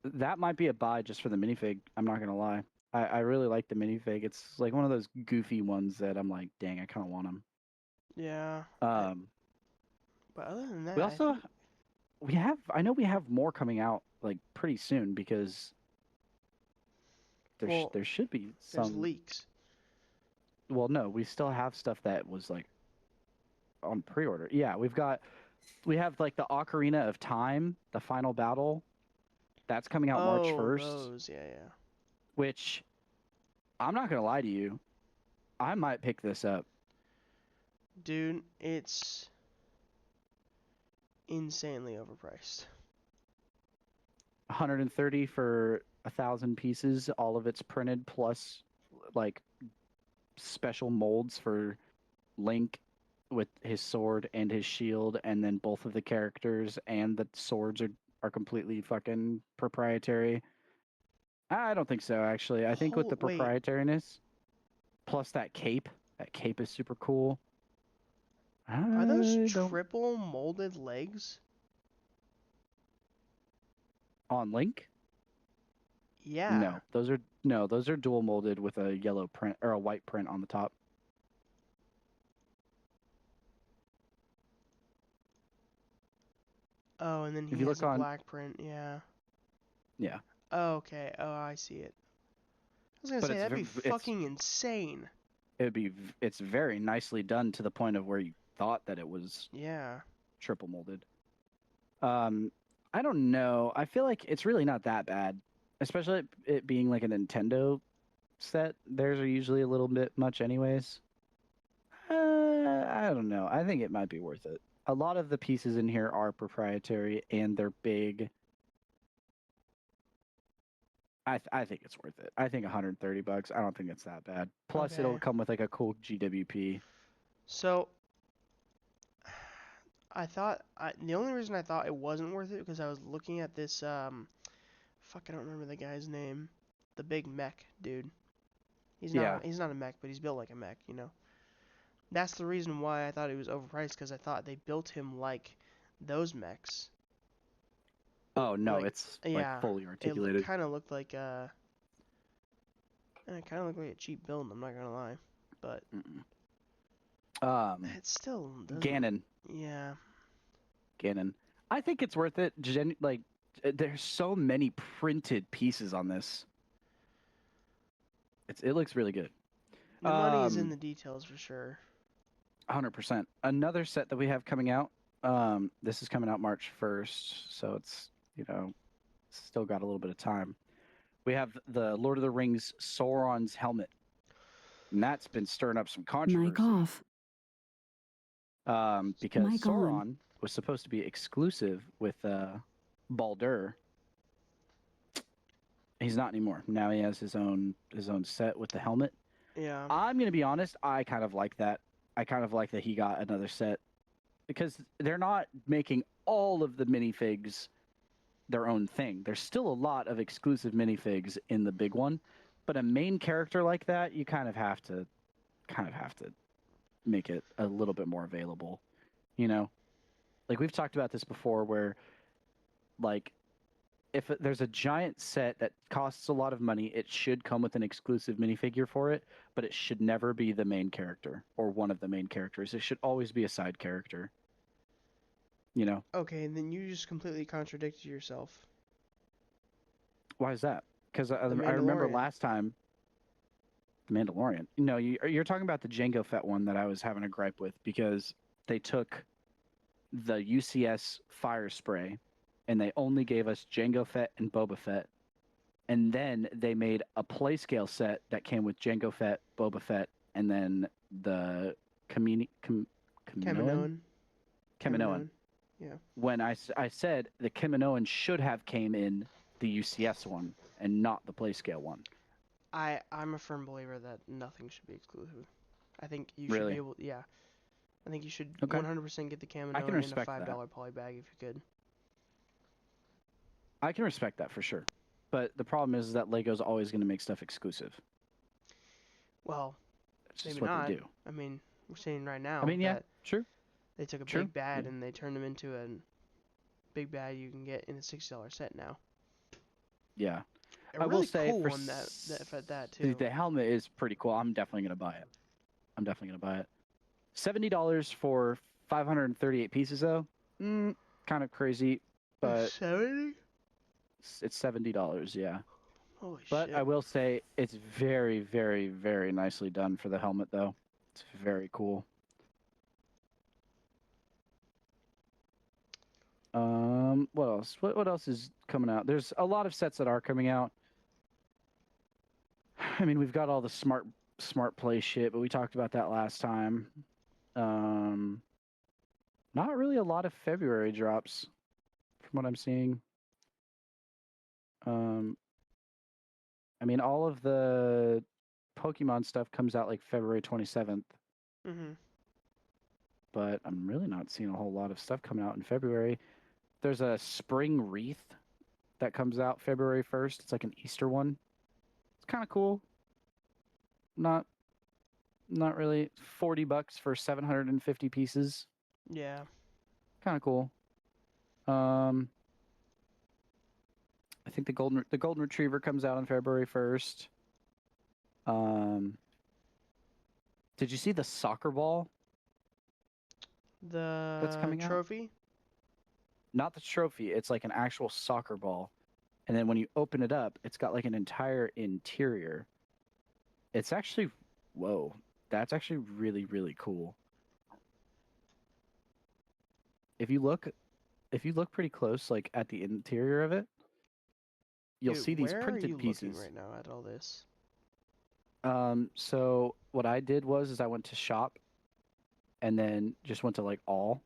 That might be a buy just for the minifig. I'm not gonna lie. I really like the minifig. It's like one of those goofy ones that I'm like, dang, I kind of want them. Yeah. But other than that, We I also think- I know we have more coming out like pretty soon because Well, there should be there's some. leaks. Well, no, we still have stuff that was like on pre-order. Yeah, we have like the Ocarina of Time, the final battle. That's coming out March 1st, Those. Yeah. which I'm not gonna lie to you, I might pick this up. Dude, it's insanely overpriced. 130 for 1,000 pieces. All of it's printed plus like special molds for Link with his sword and his shield, and then both of the characters and the swords are completely fucking proprietary. I don't think so, actually. I think with the Wait. proprietariness plus that cape is super cool. Are those I don't- triple molded legs? on Link? Yeah. No, those are dual molded with a yellow print or a white print on the top. Oh, and then If he you has look a on- black print. Yeah. Yeah. Oh, okay. Oh, I see it. I was gonna But say it's that'd be it's- fucking insane. It's very nicely done to the point of where you thought that it was Yeah. triple molded. I don't know. I feel like it's really not that bad, especially it being like a Nintendo set. Theirs are usually a little bit much, anyways. I don't know. I think it might be worth it. A lot of the pieces in here are proprietary and they're big. I think it's worth it. I think $130. I don't think it's that bad. Plus, it'll Okay. come with like a cool GWP. So, the only reason I thought it wasn't worth it because I was looking at this fuck, I don't remember the guy's name. The big mech dude. He's not Yeah. he's not a mech, but he's built like a mech, you know. That's the reason why I thought he was overpriced, because I thought they built him like those mechs. Oh no, Like, it's like yeah, fully it articulated. kind of looked like it kind of looked like a cheap build. I'm not gonna lie, but it still doesn't. Ganon. Yeah. Ganon. I think it's worth it. There's so many printed pieces on this. It looks really good. The money is in the details for sure. 100%. Another set that we have coming out. This is coming out March 1st, so it's still got a little bit of time. We have the Lord of the Rings Sauron's helmet, and that's been stirring up some controversy. Mic off. Because Mic Sauron on. was supposed to be exclusive with Baldur. He's not anymore. Now he has his own set with the helmet. Yeah. I'm gonna be honest. I kind of like that. I kind of like that he got another set because they're not making all of the minifigs their own thing. There's still a lot of exclusive minifigs in the big one, but a main character like that, you kind of have to make it a little bit more available. Like we've talked about this before, where like if there's a giant set that costs a lot of money, it should come with an exclusive minifigure for it, but it should never be the main character or one of the main characters. It should always be a side character. Okay, and then you just completely contradicted yourself. Why is that? Because I The remember Mandalorian. last time, The Mandalorian. No, you're talking about the Jango Fett one that I was having a gripe with because they took the UCS fire spray and they only gave us Jango Fett and Boba Fett. And then they made a play scale set that came with Jango Fett, Boba Fett, and then the Kaminoan. Kaminoan. Yeah. When I said the Kaminoan should have came in the UCS one and not the play scale one. I'm a firm believer that nothing should be exclusive. I think you should Really? be able. Yeah. I think you should Okay. 100% get the Kaminoan I can in a respect $5 that. poly bag if you could. I can respect that for sure. But the problem is that Lego's always going to make stuff exclusive. Well, That's just maybe what not. they do. I mean, we're saying right now I mean, yeah, that true. they took a True. big bad and they turned him into a big bad you can get in a $60 set now. Yeah. A I really will say cool for one that too. the helmet is pretty cool. I'm definitely going to buy it. $70 for 538 pieces, though? Kind of crazy, but 70? it's $70, yeah. Holy But shit. I will say it's very, very, very nicely done for the helmet, though. It's very cool. What else? What else is coming out? There's a lot of sets that are coming out. I mean, we've got all the smart play shit, but we talked about that last time. Not really a lot of February drops, from what I'm seeing. I mean, all of the Pokemon stuff comes out like February 27th. But I'm really not seeing a whole lot of stuff coming out in February. There's a spring wreath that comes out February 1st. It's like an Easter one. It's kind of cool. Not really. $40 for 750 pieces. Yeah. Kind of cool. I think the golden retriever comes out on February 1st. Did you see the soccer ball that's coming out? Trophy? Not the trophy. It's like an actual soccer ball. And then when you open it up, it's got like an entire interior. It's actually, whoa, that's actually really, really cool. If you look pretty close, like at the interior of it, you'll Dude, see these where printed are you pieces. looking right now at all this? So what I did was I went to shop and then just went to like all.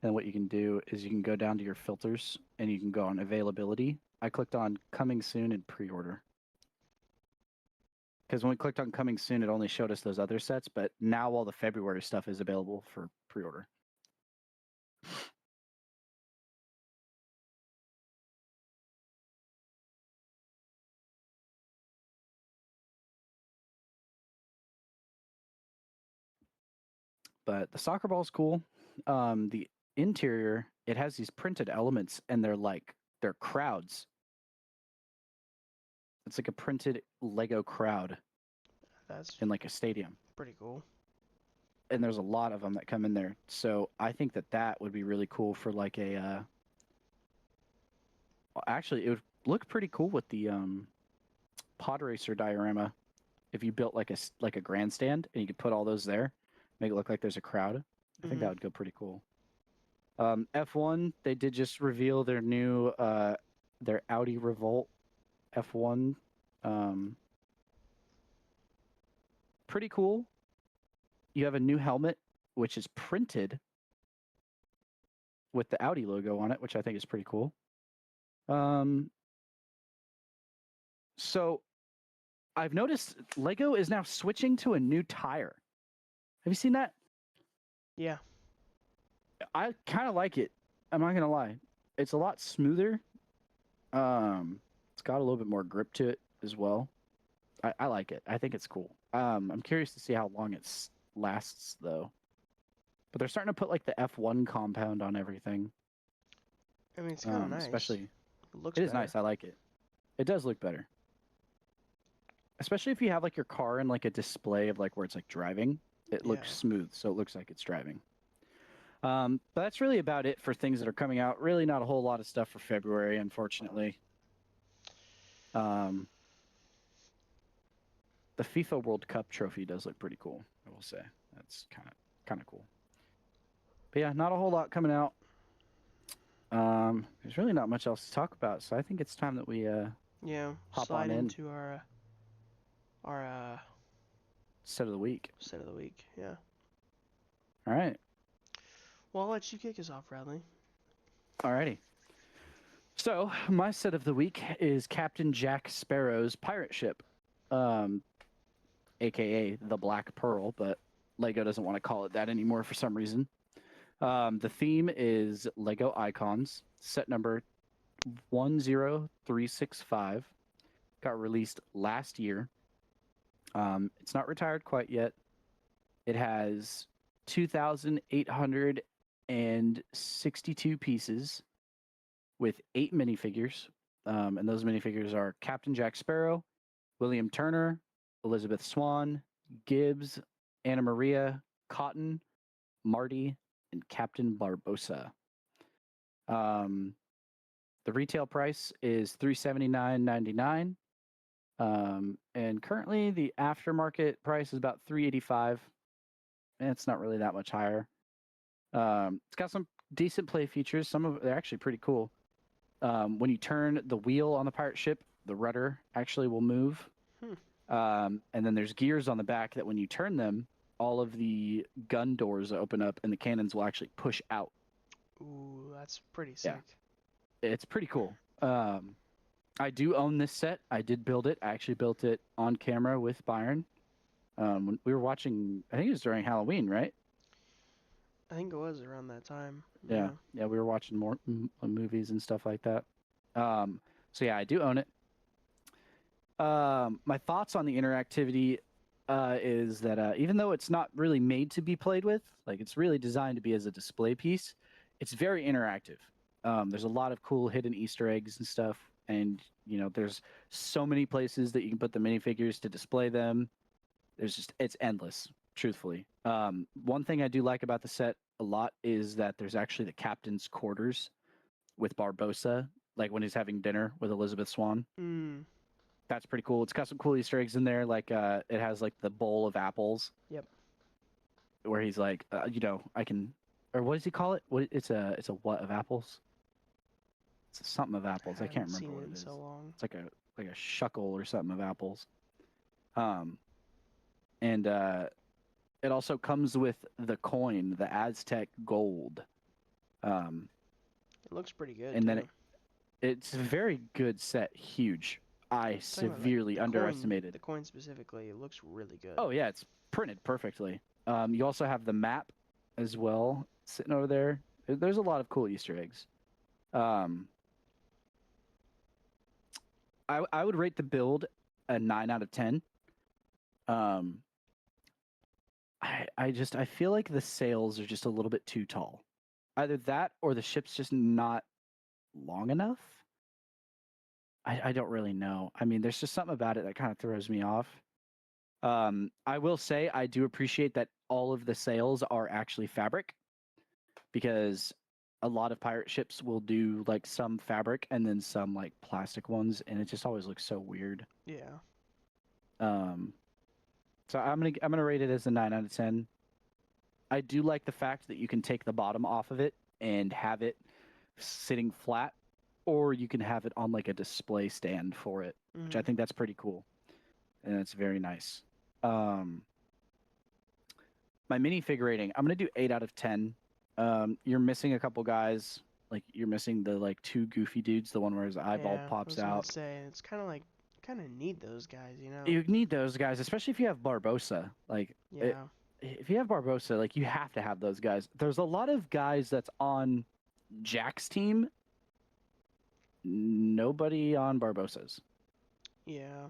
And what you can do is you can go down to your filters and you can go on availability. I clicked on coming soon and pre-order. Because when we clicked on coming soon, it only showed us those other sets, but now all the February stuff is available for pre-order. But the soccer ball is cool. The interior, it has these printed elements, and they're crowds. It's like a printed Lego crowd That's in like a stadium, pretty cool. and there's a lot of them that come in there. So I think that would be really cool for like a. Actually, it would look pretty cool with the pod racer diorama. If you built like a grandstand and you could put all those there, make it look like there's a crowd. I think that would go pretty cool. F1, they did just reveal their new their Audi Revolt F1. Pretty cool. You have a new helmet, which is printed with the Audi logo on it, which I think is pretty cool. So I've noticed Lego is now switching to a new tire. Have you seen that? Yeah. I kind of like it. I'm not gonna lie. It's a lot smoother. It's got a little bit more grip to it as well. I like it. I think it's cool. I'm curious to see how long it lasts though. But they're starting to put like the F1 compound on everything. I mean, it's kind of nice. Especially, It looks it is better. nice. I like it. It does look better. Especially if you have like your car in like a display of like where it's like driving, it looks Yeah. smooth, so it looks like it's driving. But that's really about it for things that are coming out. Really, not a whole lot of stuff for February, unfortunately. The FIFA World Cup trophy does look pretty cool. I will say that's kind of cool. But yeah, not a whole lot coming out. There's really not much else to talk about, so I think it's time that we Yeah. hop Slide on in. into our set of the week. set of the week. Yeah. All right. Well, I'll let you kick us off, Bradley. Alrighty. So my set of the week is Captain Jack Sparrow's pirate ship, aka the Black Pearl, but Lego doesn't want to call it that anymore for some reason. The theme is Lego Icons. Set number 10365. Got released last year. It's not retired quite yet. It has 2,862 pieces with 8 minifigures. And those minifigures are Captain Jack Sparrow, William Turner, Elizabeth Swan, Gibbs, Anna Maria, Cotton, Marty, and Captain Barbossa. The retail price is $379.99. And currently the aftermarket price is about $385. And it's not really that much higher. It's got some decent play features. Some of they're actually pretty cool. When you turn the wheel on the pirate ship, the rudder actually will move. And then there's gears on the back that when you turn them, all of the gun doors open up and the cannons will actually push out. Ooh, that's pretty sick. It's pretty cool. I do own this set. I did build it. I actually built it on camera with Byron. When we were watching, I think it was during Halloween, right? I think it was around that time. Yeah, we were watching more movies and stuff like that. So yeah, I do own it. My thoughts on the interactivity is that even though it's not really made to be played with, like it's really designed to be as a display piece, it's very interactive. There's a lot of cool hidden Easter eggs and stuff, and you know, there's so many places that you can put the minifigures to display them. It's endless, truthfully. One thing I do like about the set a lot is that there's actually the captain's quarters with Barbossa, like when he's having dinner with Elizabeth Swan. That's pretty cool. It's got some cool Easter eggs in there, like it has like the bowl of apples. Yep. Where he's like, you know, I can, or what does he call it? It's a what of apples? It's something of apples. I can't remember what it is. So long. It's like a shuckle or something of apples. And it also comes with the coin, the Aztec gold. It looks pretty good. And too. then it's a very good set. Huge. I Talking about, severely the underestimated. the coin specifically, it looks really good. Oh yeah, it's printed perfectly. You also have the map as well sitting over there. There's a lot of cool Easter eggs. I would rate the build a 9 out of 10. I feel like the sails are just a little bit too tall. Either that or the ship's just not long enough. I don't really know. I mean, there's just something about it that kind of throws me off. I will say I do appreciate that all of the sails are actually fabric, because a lot of pirate ships will do like some fabric and then some like plastic ones, and it just always looks so weird. Yeah. Um, so I'm gonna rate it as a 9 out of 10. I do like the fact that you can take the bottom off of it and have it sitting flat, or you can have it on like a display stand for it, which I think that's pretty cool, and it's very nice. My minifig rating, I'm gonna do 8 out of 10. You're missing a couple guys. Like you're missing the like two goofy dudes, the one where his eyeball Yeah, I pops was gonna out. say it's kind of like need those guys, you know? You need those guys, especially if you have Barbosa. Like Yeah. if you have Barbosa, like you have to have those guys. There's a lot of guys that's on Jack's team. Nobody on Barbosa's. Yeah.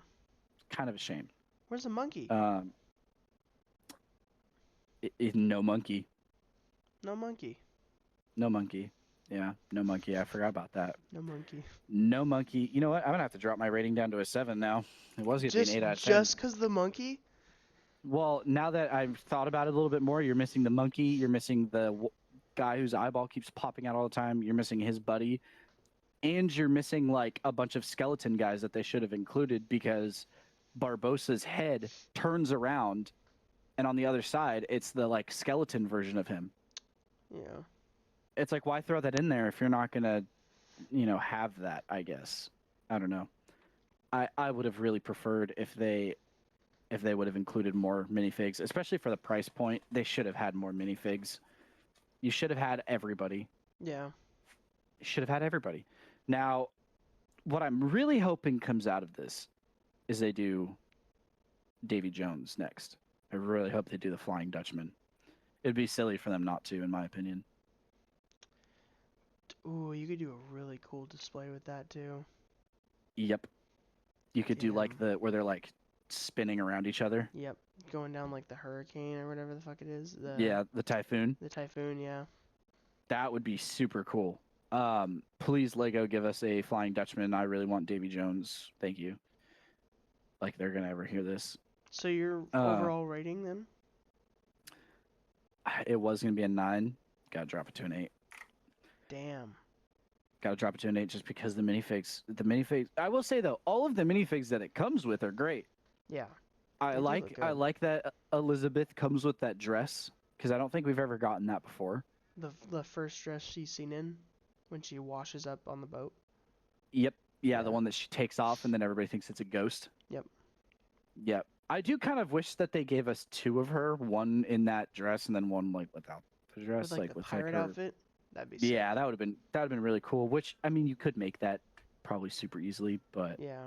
Kind of a shame. Where's the monkey? No monkey. No monkey. No monkey. Yeah, no monkey. I forgot about that. No monkey. No monkey. You know what? I'm gonna have to drop my rating down to a 7 now. It was gonna be an 8 out of 10. Just because the monkey? Well, now that I've thought about it a little bit more, you're missing the monkey. You're missing the guy whose eyeball keeps popping out all the time. You're missing his buddy, and you're missing like a bunch of skeleton guys that they should have included, because Barbosa's head turns around, and on the other side, it's the like skeleton version of him. Yeah. It's like, why throw that in there if you're not gonna, have that? I guess. I don't know. I would have really preferred if they would have included more minifigs, especially for the price point. They should have had more minifigs. You should have had everybody. Yeah. You should have had everybody. Now, what I'm really hoping comes out of this is they do Davy Jones next. I really hope they do the Flying Dutchman. It'd be silly for them not to, in my opinion. Ooh, you could do a really cool display with that too. Yep. You could do like where they're like spinning around each other. Yep. Going down like the hurricane or whatever the fuck it is. The Typhoon. The typhoon, yeah. That would be super cool. Please, Lego, give us a Flying Dutchman. I really want Davy Jones. Thank you. Like they're gonna ever hear this. So your overall rating then? It was gonna be a 9. Gotta drop it to an 8. Damn. Gotta drop it to an 8 just because the minifigs. I will say though, all of the minifigs that it comes with are great. Yeah. I like that Elizabeth comes with that dress, because I don't think we've ever gotten that before. The first dress she's seen in, when she washes up on the boat. Yep. Yeah, Yeah. the one that she takes off and then everybody thinks it's a ghost. Yep. Yep. I do kind of wish that they gave us 2 of her, one in that dress and then one like without the dress, With like the with pirate her outfit. That'd be sick. Yeah, that would have been really cool. Which, I mean, you could make that probably super easily, but Yeah.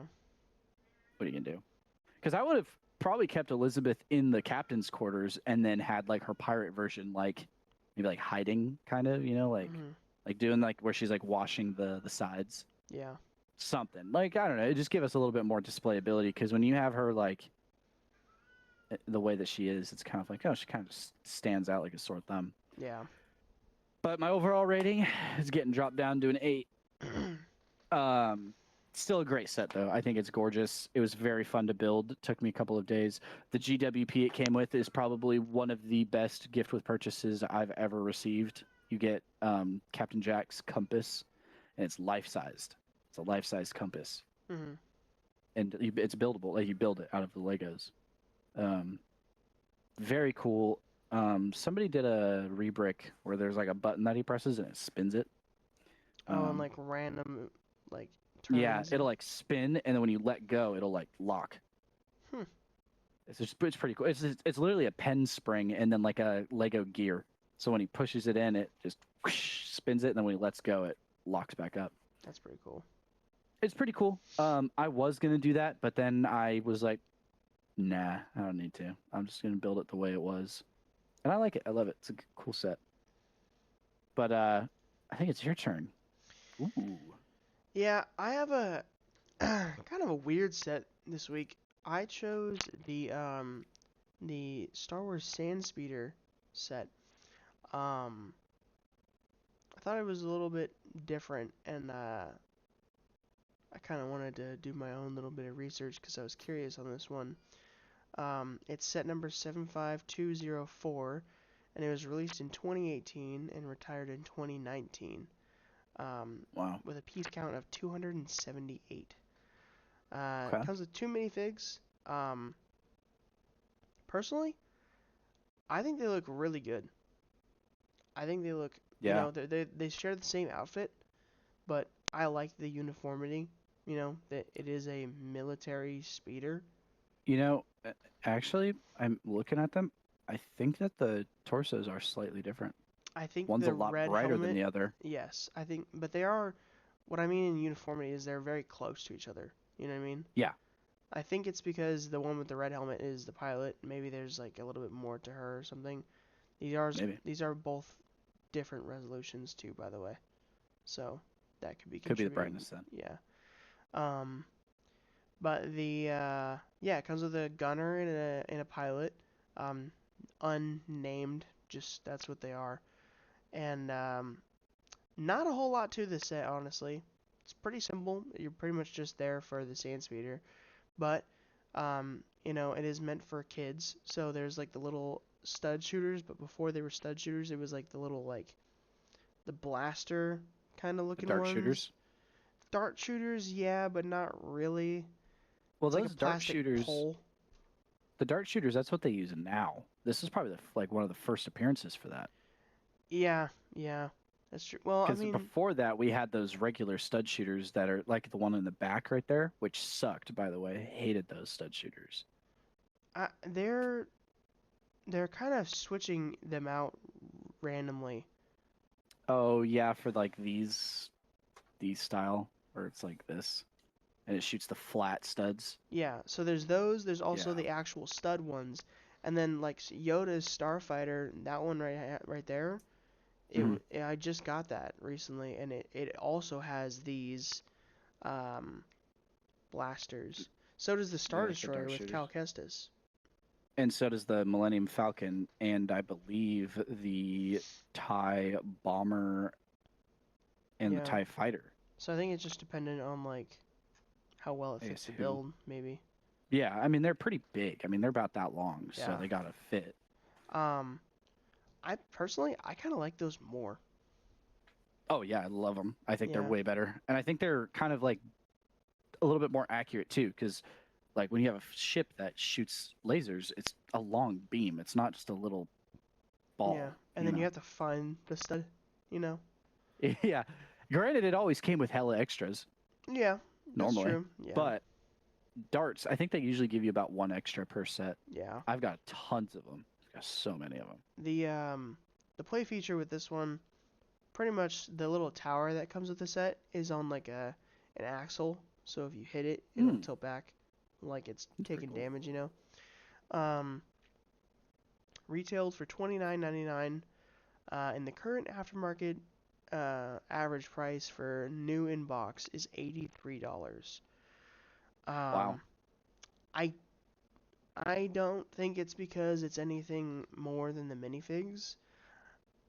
what are you gonna do? Because I would have probably kept Elizabeth in the captain's quarters and then had like her pirate version, like maybe like hiding, kind of, like doing like where she's like washing the sides. Yeah. Something like, I don't know. It just give us a little bit more display ability, because when you have her like the way that she is, it's kind of like, oh, she kind of stands out like a sore thumb. Yeah. But my overall rating is getting dropped down to an 8. Still a great set though. I think it's gorgeous. It was very fun to build. It took me a couple of days. The GWP it came with is probably one of the best gift with purchases I've ever received. You get Captain Jack's compass, and it's life-sized. It's a life-sized compass. Mm-hmm. And it's buildable. Like you build it out of the Legos. Very cool. Somebody did a rebrick where there's like a button that he presses and it spins it. And like random like Yeah, turns. it'll like spin, and then when you let go, it'll like lock. It's pretty cool. It's literally a pen spring and then like a Lego gear. So when he pushes it in, it just whoosh, spins it, and then when he lets go, it locks back up. That's pretty cool. It's pretty cool. I was gonna do that, but then I was like, nah, I don't need to. I'm just gonna build it the way it was. And I like it. I love it. It's a cool set. But I think it's your turn. Ooh. Yeah, I have a kind of a weird set this week. I chose the the Star Wars Sand Speeder set. I thought it was a little bit different, and I kind of wanted to do my own little bit of research because I was curious on this one. It's set number 75204, and it was released in 2018 and retired in 2019, Wow. with a piece count of 278. Okay. It comes with 2 minifigs. Personally, I think they look really good. I think they look, you Yeah. know, they share the same outfit, but I like the uniformity. You know, that it is a military speeder. You know, actually, I'm looking at them. I think that the torsos are slightly different. I think One's a the lot red brighter than helmet, the other. yes, I think, but they are, what I mean in uniformity is they're very close to each other. You know what I mean? Yeah. I think it's because the one with the red helmet is the pilot. Maybe there's like a little bit more to her or something. Maybe. These are both different resolutions too, by the way. So that could be Could be the contributing. brightness then. Yeah. Um, but the yeah, it comes with a gunner and a pilot. Um, unnamed, just that's what they are. And not a whole lot to this set, honestly. It's pretty simple. You're pretty much just there for the sand speeder. But you know, it is meant for kids. So there's like the little stud shooters, but before they were stud shooters, it was like the little like the blaster kind of The looking dart ones. shooters. Dart shooters, yeah, but not really. Well, It's like a those dart plastic shooters, pole. the dart shooters, that's what they use now. This is probably like one of the first appearances for that. Yeah, yeah, that's true. Well, I Because mean, before that, we had those regular stud shooters that are like the one in the back right there, which sucked, by the way. Hated those stud shooters. they're kind of switching them out randomly. Oh yeah, for like these style, or it's like this, and it shoots the flat studs. Yeah, so there's those. There's also Yeah. the actual stud ones, and then like Yoda's Starfighter, that one right there. Mhm. I just got that recently, and it also has these um, blasters. So does the They're Star like the Destroyer dart with shooters. Cal Kestis. And so does the Millennium Falcon, and I believe the TIE Bomber and the Yeah. TIE Fighter. So I think it's just dependent on like how well it I fits guess the who? build, maybe. Yeah, I mean they're pretty big. I mean they're about that long, so Yeah. they gotta fit. Um, I personally I kind of like those more. Oh yeah, I love them. I think they're Yeah. way better, and I think they're kind of like a little bit more accurate too, because like when you have a ship that shoots lasers, it's a long beam. It's not just a little ball. Yeah, and then you have to find the stud, you know. Yeah. Granted, it always came with hella extras Yeah, that's normally, true. Yeah. but darts, I think they usually give you about one extra per set. Yeah. I've got tons of them. I've got so many of them. The play feature with this one, pretty much the little tower that comes with the set is on like an axle. So if you hit it, it'll Hmm. tilt back, like it's That's pretty taking cool. damage, you know. Um, Retailed for $29.99. In the current aftermarket, average price for new in box is $83. Wow. I I don't think it's because it's anything more than the minifigs,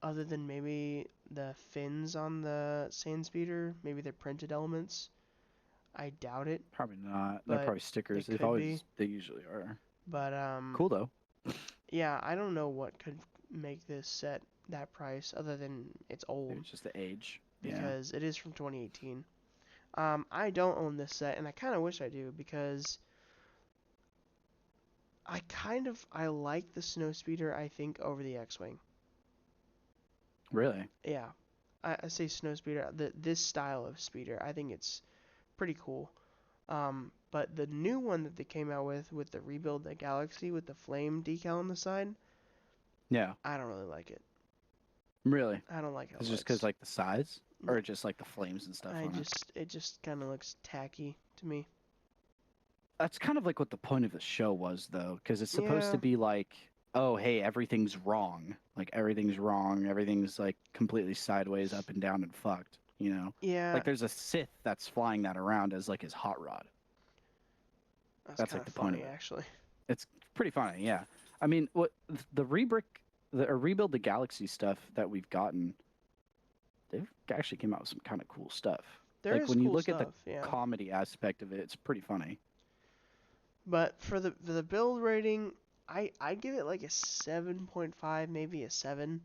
other than maybe the fins on the sand speeder, maybe they're printed elements. I doubt it, Probably not. They're but probably stickers. they could be. They usually are. But Cool though. yeah, I don't know what could make this set that price other than it's Maybe old it's just the age. Yeah. because it is from 2018. I don't own this set, and I kind of wish I do because I like the snow speeder. I think over the X-wing. Really? Yeah, I say snow speeder. This style of speeder, I think it's pretty cool. But the new one that they came out with the rebuild the Galaxy with the flame decal on the side, Yeah. I don't really like it. Really? I don't like how it It's just because looks. like the size, No, or just like the flames and stuff on it. it just kind of looks tacky to me. That's kind of like what the point of the show was, though, because it's supposed Yeah. to be like, oh, hey, everything's wrong. Like everything's wrong. Everything's like completely sideways, up and down, and fucked. You know, Yeah, like there's a Sith that's flying that around as like his hot rod. that's That's kind like of the point of funny it. actually. It's pretty funny, yeah. I mean, what the rebrick, or rebuild the galaxy stuff that we've gotten, they've actually came out with some kind of cool stuff. There Like is when you cool look at stuff, the yeah. comedy aspect of it, it's pretty funny. But for the build rating, I'd give it like a 7.5, maybe a 7.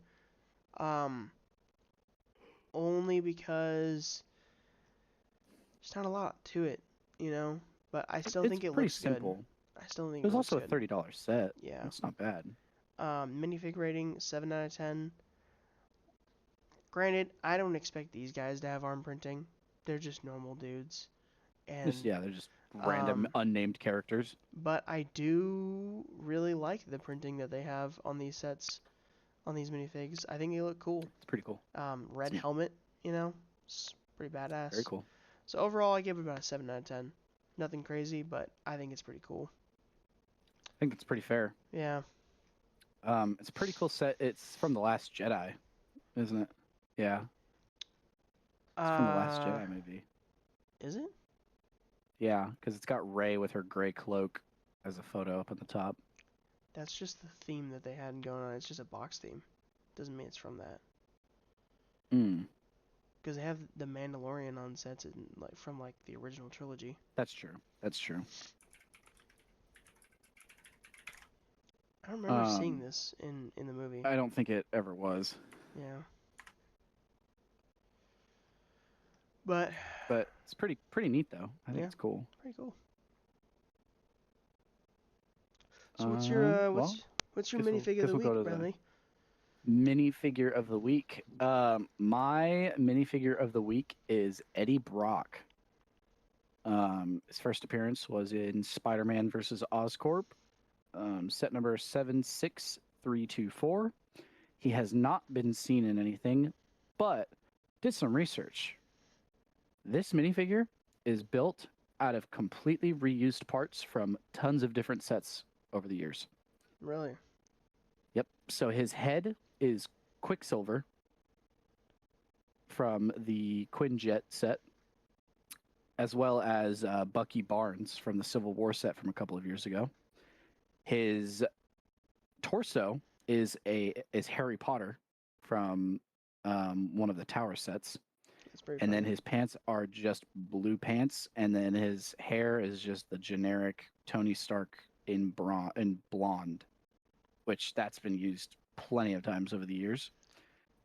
Um, only because there's not a lot to it, you know. But I still It's think it pretty looks good. simple. I still think It was it looks also a good. $30 set. Yeah. That's not bad. Minifig rating 7 out of 10. Granted, I don't expect these guys to have arm printing. They're just normal dudes. And They're just random unnamed characters. but I do really like the printing that they have on these sets, on these minifigs. I think they look cool. It's pretty cool. Red helmet, you know, it's pretty badass. Very cool. So overall, I give it about a 7 out of 10. Nothing crazy, but I think it's pretty cool. I think it's pretty fair. Yeah. It's a pretty cool set. It's from The Last Jedi, isn't it? Yeah. It's from The Last Jedi movie. Is it? Yeah, because it's got Rey with her gray cloak as a photo up at the top. That's just the theme that they had going on. It's just a box theme. Doesn't mean it's from that. Because they have the Mandalorian on sets from the original trilogy. That's true. That's true. I don't remember seeing this in the movie. I don't think it ever was. Yeah. But it's pretty neat though. I think it's cool. Pretty cool. So what's your what's your minifigure of the week, Bradley? Minifigure of the week. My minifigure of the week is Eddie Brock. His first appearance was in Spider-Man vs. Oscorp, set number 76324. He has not been seen in anything, but did some research. This minifigure is built out of completely reused parts from tons of different sets over the years. Really? Yep. So his head is Quicksilver from the Quinjet set, as well as Bucky Barnes from the Civil War set from a couple of years ago. His torso is Harry Potter from one of the Tower sets. And then his pants are just blue pants, and then his hair is just the generic Tony Stark in blonde, which that's been used plenty of times over the years.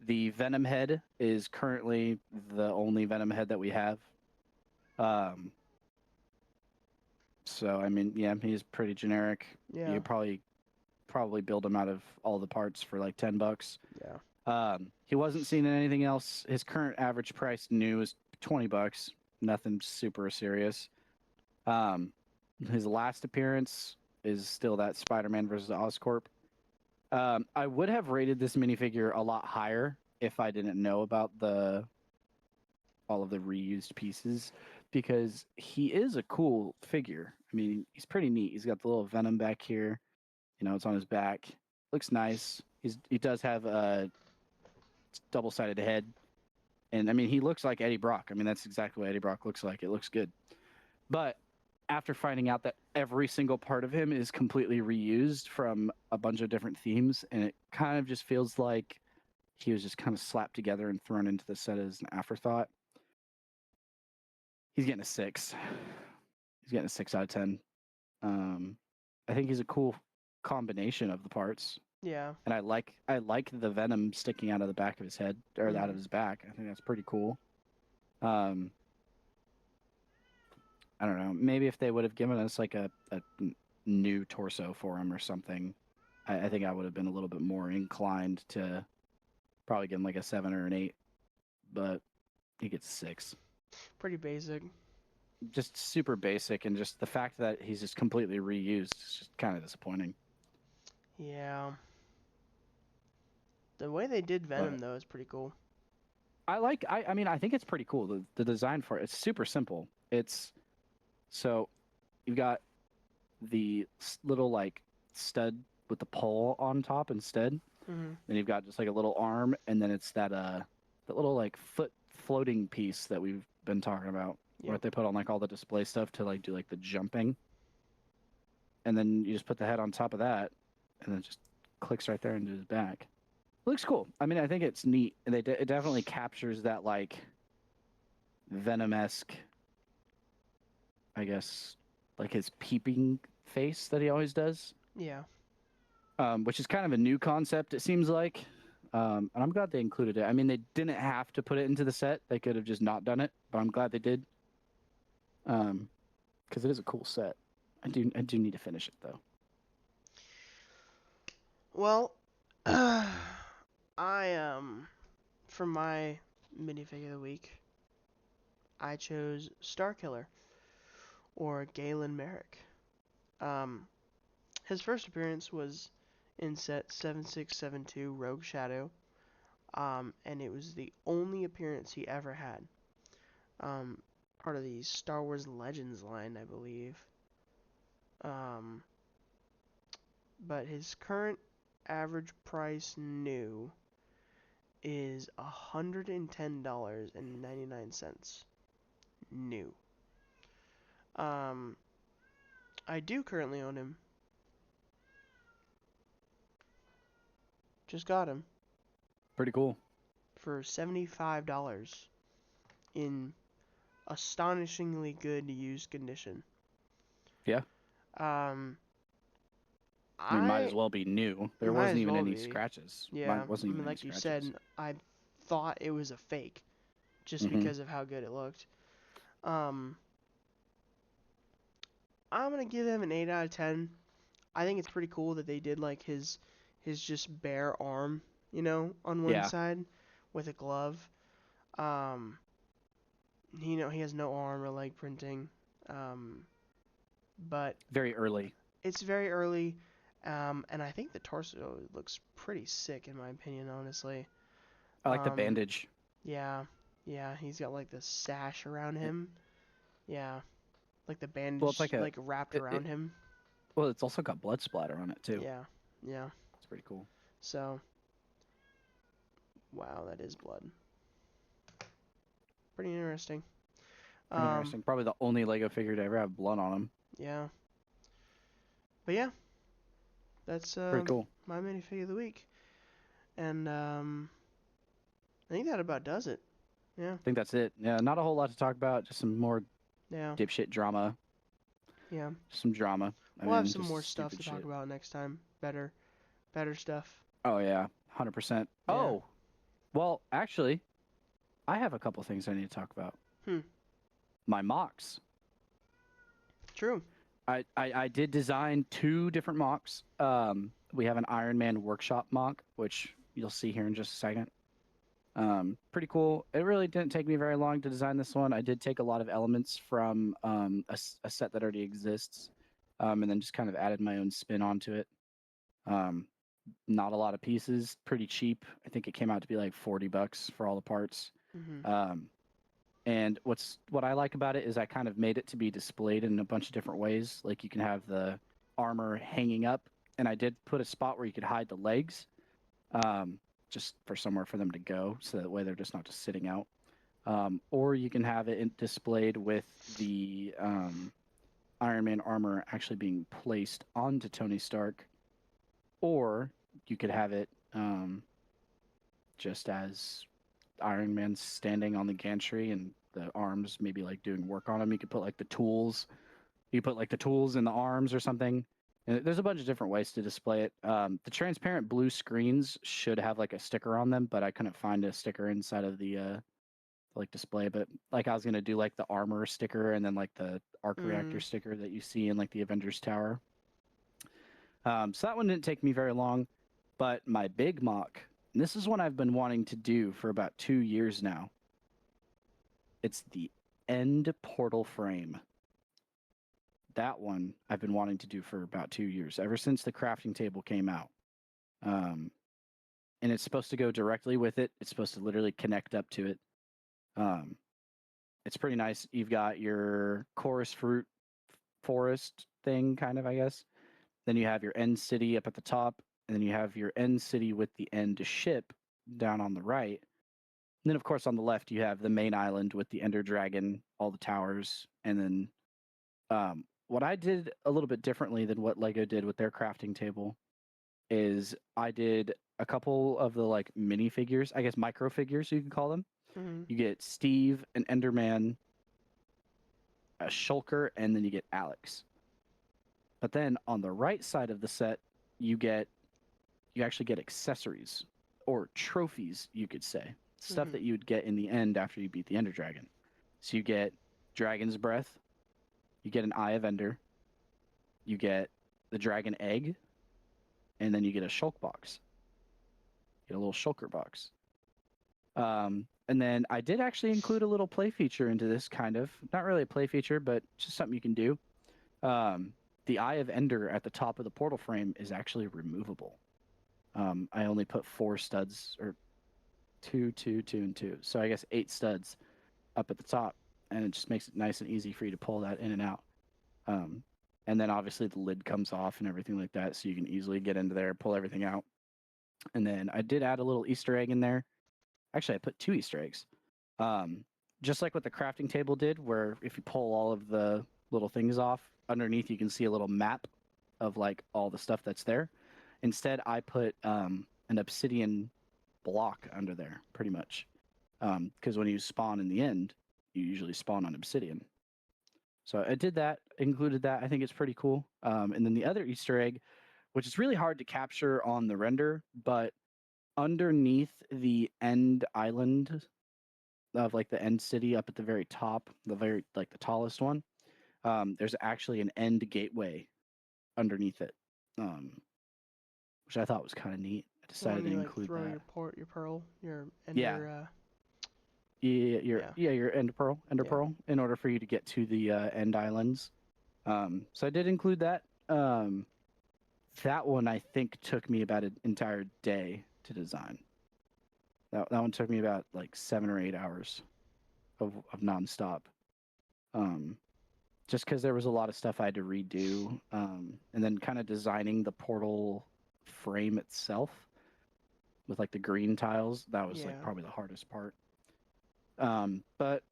The Venom head is currently the only Venom head that we have. So I mean, yeah, he's pretty generic. Yeah. You probably build him out of all the parts for like $10. Yeah. He wasn't seen in anything else. His current average price new is $20. Nothing super serious. His last appearance is still that Spider-Man vs. Oscorp. I would have rated this minifigure a lot higher if I didn't know about all of the reused pieces, because he is a cool figure. I mean, he's pretty neat. He's got the little Venom back here. You know, it's on his back. Looks nice. He does have a double-sided head. And, I mean, he looks like Eddie Brock. I mean, that's exactly what Eddie Brock looks like. It looks good. But after finding out that every single part of him is completely reused from a bunch of different themes, and it kind of just feels like he was just kind of slapped together and thrown into the set as an afterthought. He's getting a 6. He's getting a 6 out of 10. I think he's a cool combination of the parts. Yeah. And I like the Venom sticking out of the back of his head, or out of his back. I think that's pretty cool. I don't know. Maybe if they would have given us like a new torso for him or something, I think I would have been a little bit more inclined to probably give him like a 7 or an 8. But he gets 6. Pretty basic. Just super basic, and just the fact that he's just completely reused is just kind of disappointing. Yeah. The way they did Venom, though, is pretty cool. I mean, I think it's pretty cool. The design for it, it's super simple. So you've got the little like stud with the pole on top instead. Mm-hmm. Then you've got just like a little arm, and then it's that little like foot floating piece that we've been talking about, where they put on like all the display stuff to like do like the jumping. And then you just put the head on top of that, and then just clicks right there into his back. It looks cool. I mean, I think it's neat, and it definitely captures that like Venom-esque, I guess, like his peeping face that he always does. Yeah. Which is kind of a new concept, it seems like. And I'm glad they included it. I mean, they didn't have to put it into the set. They could have just not done it, but I'm glad they did. Because it is a cool set. I do need to finish it though. Well, I for my minifigure of the week, I chose Starkiller or Galen Merrick. His first appearance was in set 7672 Rogue Shadow, and it was the only appearance he ever had. Part of the Star Wars Legends line, I believe. But his current average price new is $110.99 new. I do currently own him. Just got him Pretty cool. for $75 in astonishingly good used condition. Yeah. I mean, might as well be new. There might wasn't as even well any be. scratches. Yeah, Wasn't I mean, even any like you said, scratches. I thought it was a fake just Mhm. because of how good it looked. I'm gonna give him an 8 out of 10. I think it's pretty cool that they did like his just bare arm, on one Yeah. side with a glove. He has no arm or leg printing. But Very early. it's very early. And I think the torso looks pretty sick in my opinion, honestly. I like the Um, bandage. Yeah, he's got like the sash around him. Yeah, like the Well, it's bandage like wrapped it, around him. well, it's also got blood splatter on it too. Yeah, yeah. It's pretty cool. So, wow, that is blood. Pretty interesting. Pretty interesting. Probably the only Lego figure to ever have blood on him. Yeah. But yeah, that's Pretty cool. my minifigure of the week, and I think that about does it. Yeah. I think that's it. Yeah, not a whole lot to talk about. Just some more Yeah. dipshit drama. Yeah. Some drama. We'll have mean, some just more stuff to stupid talk shit. about next time. Better stuff. Oh yeah, 100%. Yeah. Oh, well, actually, I have a couple things I need to talk about. My mocks. True. I did design 2 different mocks. We have an Iron Man workshop mock, which you'll see here in just a second. Pretty cool. It really didn't take me very long to design this one. I did take a lot of elements from a set that already exists, and then just kind of added my own spin onto it. Not a lot of pieces, pretty cheap. I think it came out to be like $40 for all the parts. Mm-hmm. And what I like about it is I kind of made it to be displayed in a bunch of different ways. Like you can have the armor hanging up, and I did put a spot where you could hide the legs, just for somewhere for them to go, so that way they're just not just sitting out. Or you can have it displayed with the Iron Man armor actually being placed onto Tony Stark, or you could have it just as Iron Man standing on the gantry and the arms maybe like doing work on him. You could put like the tools. You put like the tools in the arms or something. And there's a bunch of different ways to display it. The transparent blue screens should have like a sticker on them, but I couldn't find a sticker inside of the like display. But like I was gonna do like the armor sticker and then like the arc reactor sticker that you see in like the Avengers Tower. So that one didn't take me very long. But my big mock, and this is one I've been wanting to do for about 2 years now. It's the end portal frame. That one I've been wanting to do for about 2 years, ever since the crafting table came out. And it's supposed to go directly with it. It's supposed to literally connect up to it. It's pretty nice. You've got your chorus fruit forest thing, kind of, I guess. Then you have your end city up at the top, and then you have your end city with the end ship down on the right. And then, of course, on the left, you have the main island with the Ender Dragon, all the towers, and then what I did a little bit differently than what Lego did with their crafting table is I did a couple of the like minifigures, I guess micro figures you could call them. Mm-hmm. You get Steve, an Enderman, a Shulker, and then you get Alex. But then on the right side of the set, you actually get accessories or trophies, you could say. Stuff Mhm. that you would get in the end after you beat the Ender Dragon. So you get Dragon's Breath, you get an Eye of Ender, you get the Dragon Egg, and then you get a Shulk box. You get a little Shulker box. And then I did actually include a little play feature into this, kind of. Not really a play feature, but just something you can do. The Eye of Ender at the top of the portal frame is actually removable. I only put 4 studs, or 2, 2, 2, and 2. So I guess 8 studs up at the top, and it just makes it nice and easy for you to pull that in and out. And then obviously the lid comes off and everything like that, so you can easily get into there, pull everything out. And then I did add a little Easter egg in there. Actually, I put 2 Easter eggs. Just like what the crafting table did, where if you pull all of the little things off, underneath you can see a little map of like all the stuff that's there. Instead, I put an obsidian block under there, pretty much. Because when you spawn in the end, you usually spawn on obsidian. So I did that, included that. I think it's pretty cool. And then the other Easter egg, which is really hard to capture on the render, but underneath the end island of like the end city up at the very top, the tallest one, there's actually an end gateway underneath it, which I thought was kind of neat. I The one decided to you like include throw that. your pearl, your Yeah. ender. Your ender Yeah. pearl, in order for you to get to the end islands. So I did include that. That one I think took me about an entire day to design. That one took me about like 7 or 8 hours of nonstop. Just because there was a lot of stuff I had to redo, and then kind of designing the portal frame itself with like the green tiles. That was like Yeah. probably the hardest part. But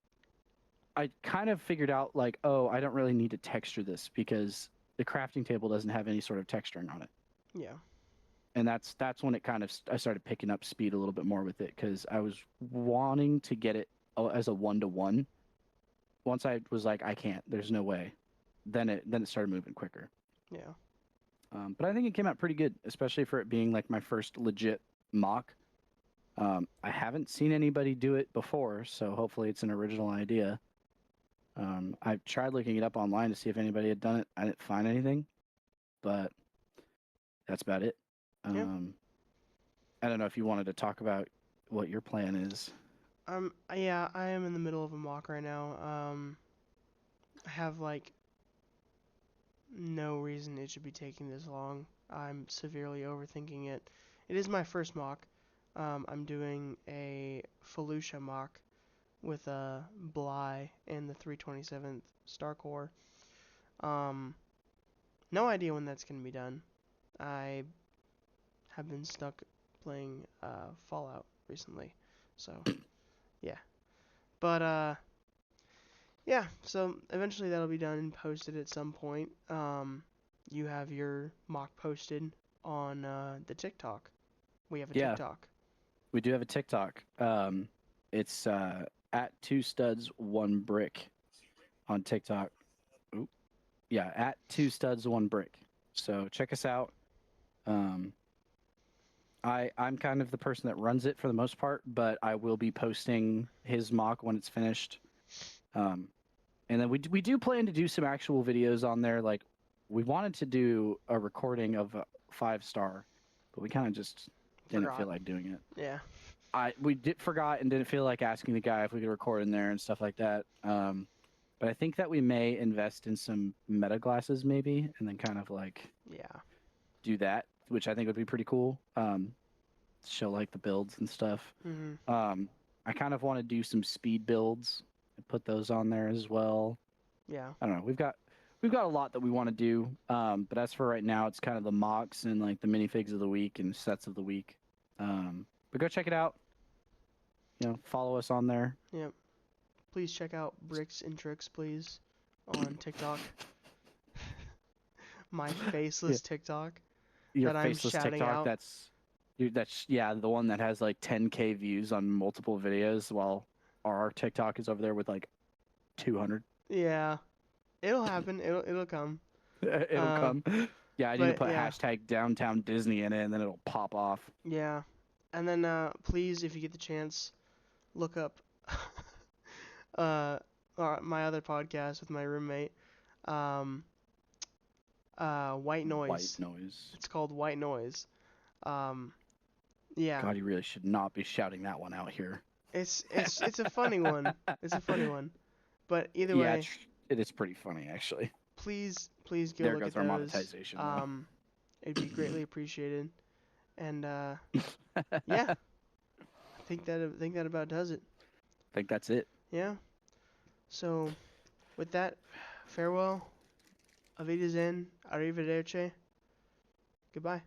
I kind of figured out like, oh, I don't really need to texture this because the crafting table doesn't have any sort of texturing on it. Yeah. And that's when it kind of I started picking up speed a little bit more with it, because I was wanting to get it as a 1-to-1. Once I was like, I can't, there's no way, then it started moving quicker. Yeah. But I think it came out pretty good, especially for it being like my first legit mock. I haven't seen anybody do it before, so hopefully it's an original idea. I've tried looking it up online to see if anybody had done it. I didn't find anything, but that's about it. Yeah. I don't know if you wanted to talk about what your plan is. Yeah, I am in the middle of a mock right now. I have like no reason it should be taking this long. I'm severely overthinking it. It is my first mock. I'm doing a Felucia mock with a Bly and the 327th Star Core. No idea when that's gonna be done. I have been stuck playing Fallout recently, so yeah. But yeah. So eventually that'll be done and posted at some point. You have your mock posted on the TikTok. We have a Yeah. TikTok. We do have a TikTok. It's at 2 studs 1 brick on TikTok. Oop. Yeah, at 2 studs 1 brick. So check us out. I'm kind of the person that runs it for the most part, but I will be posting his mock when it's finished. And then we do plan to do some actual videos on there. Like, we wanted to do a recording of a 5-star, but we kind of just didn't feel like doing it. Yeah. We forgot and didn't feel like asking the guy if we could record in there and stuff like that. But I think that we may invest in some meta glasses maybe, and then kind of like do that, which I think would be pretty cool. Show like the builds and stuff. Mm-hmm. I kind of want to do some speed builds and put those on there as well. Yeah. I don't know. We've got a lot that we want to do. But as for right now, it's kind of the mocks and like the minifigs of the week and sets of the week. But go check it out. Follow us on there. Yep. Please check out Bricks and Tricks, please, on TikTok. My faceless TikTok. Your that I'm faceless shouting TikTok. out. That's yeah, the one that has like 10K views on multiple videos, while our TikTok is over there with like 200. Yeah, it'll happen. It'll come. It'll Um, come. Yeah, I need to but put yeah, hashtag downtown Disney in it, and then it'll pop off. yeah. And then please, if you get the chance, look up uh my other podcast with my roommate. Um, White White Noise. noise. It's called White Noise. Um, yeah. God, you really should not be shouting that one out here. It's a funny one. It's a funny one. But either Yeah, way, it is pretty funny actually. please go There look goes at our those. monetization. Though. It'd be greatly appreciated. And yeah, I think that about does it. I think that's it. Yeah. So, with that, farewell. Auf Wiedersehen. Arrivederci. Goodbye.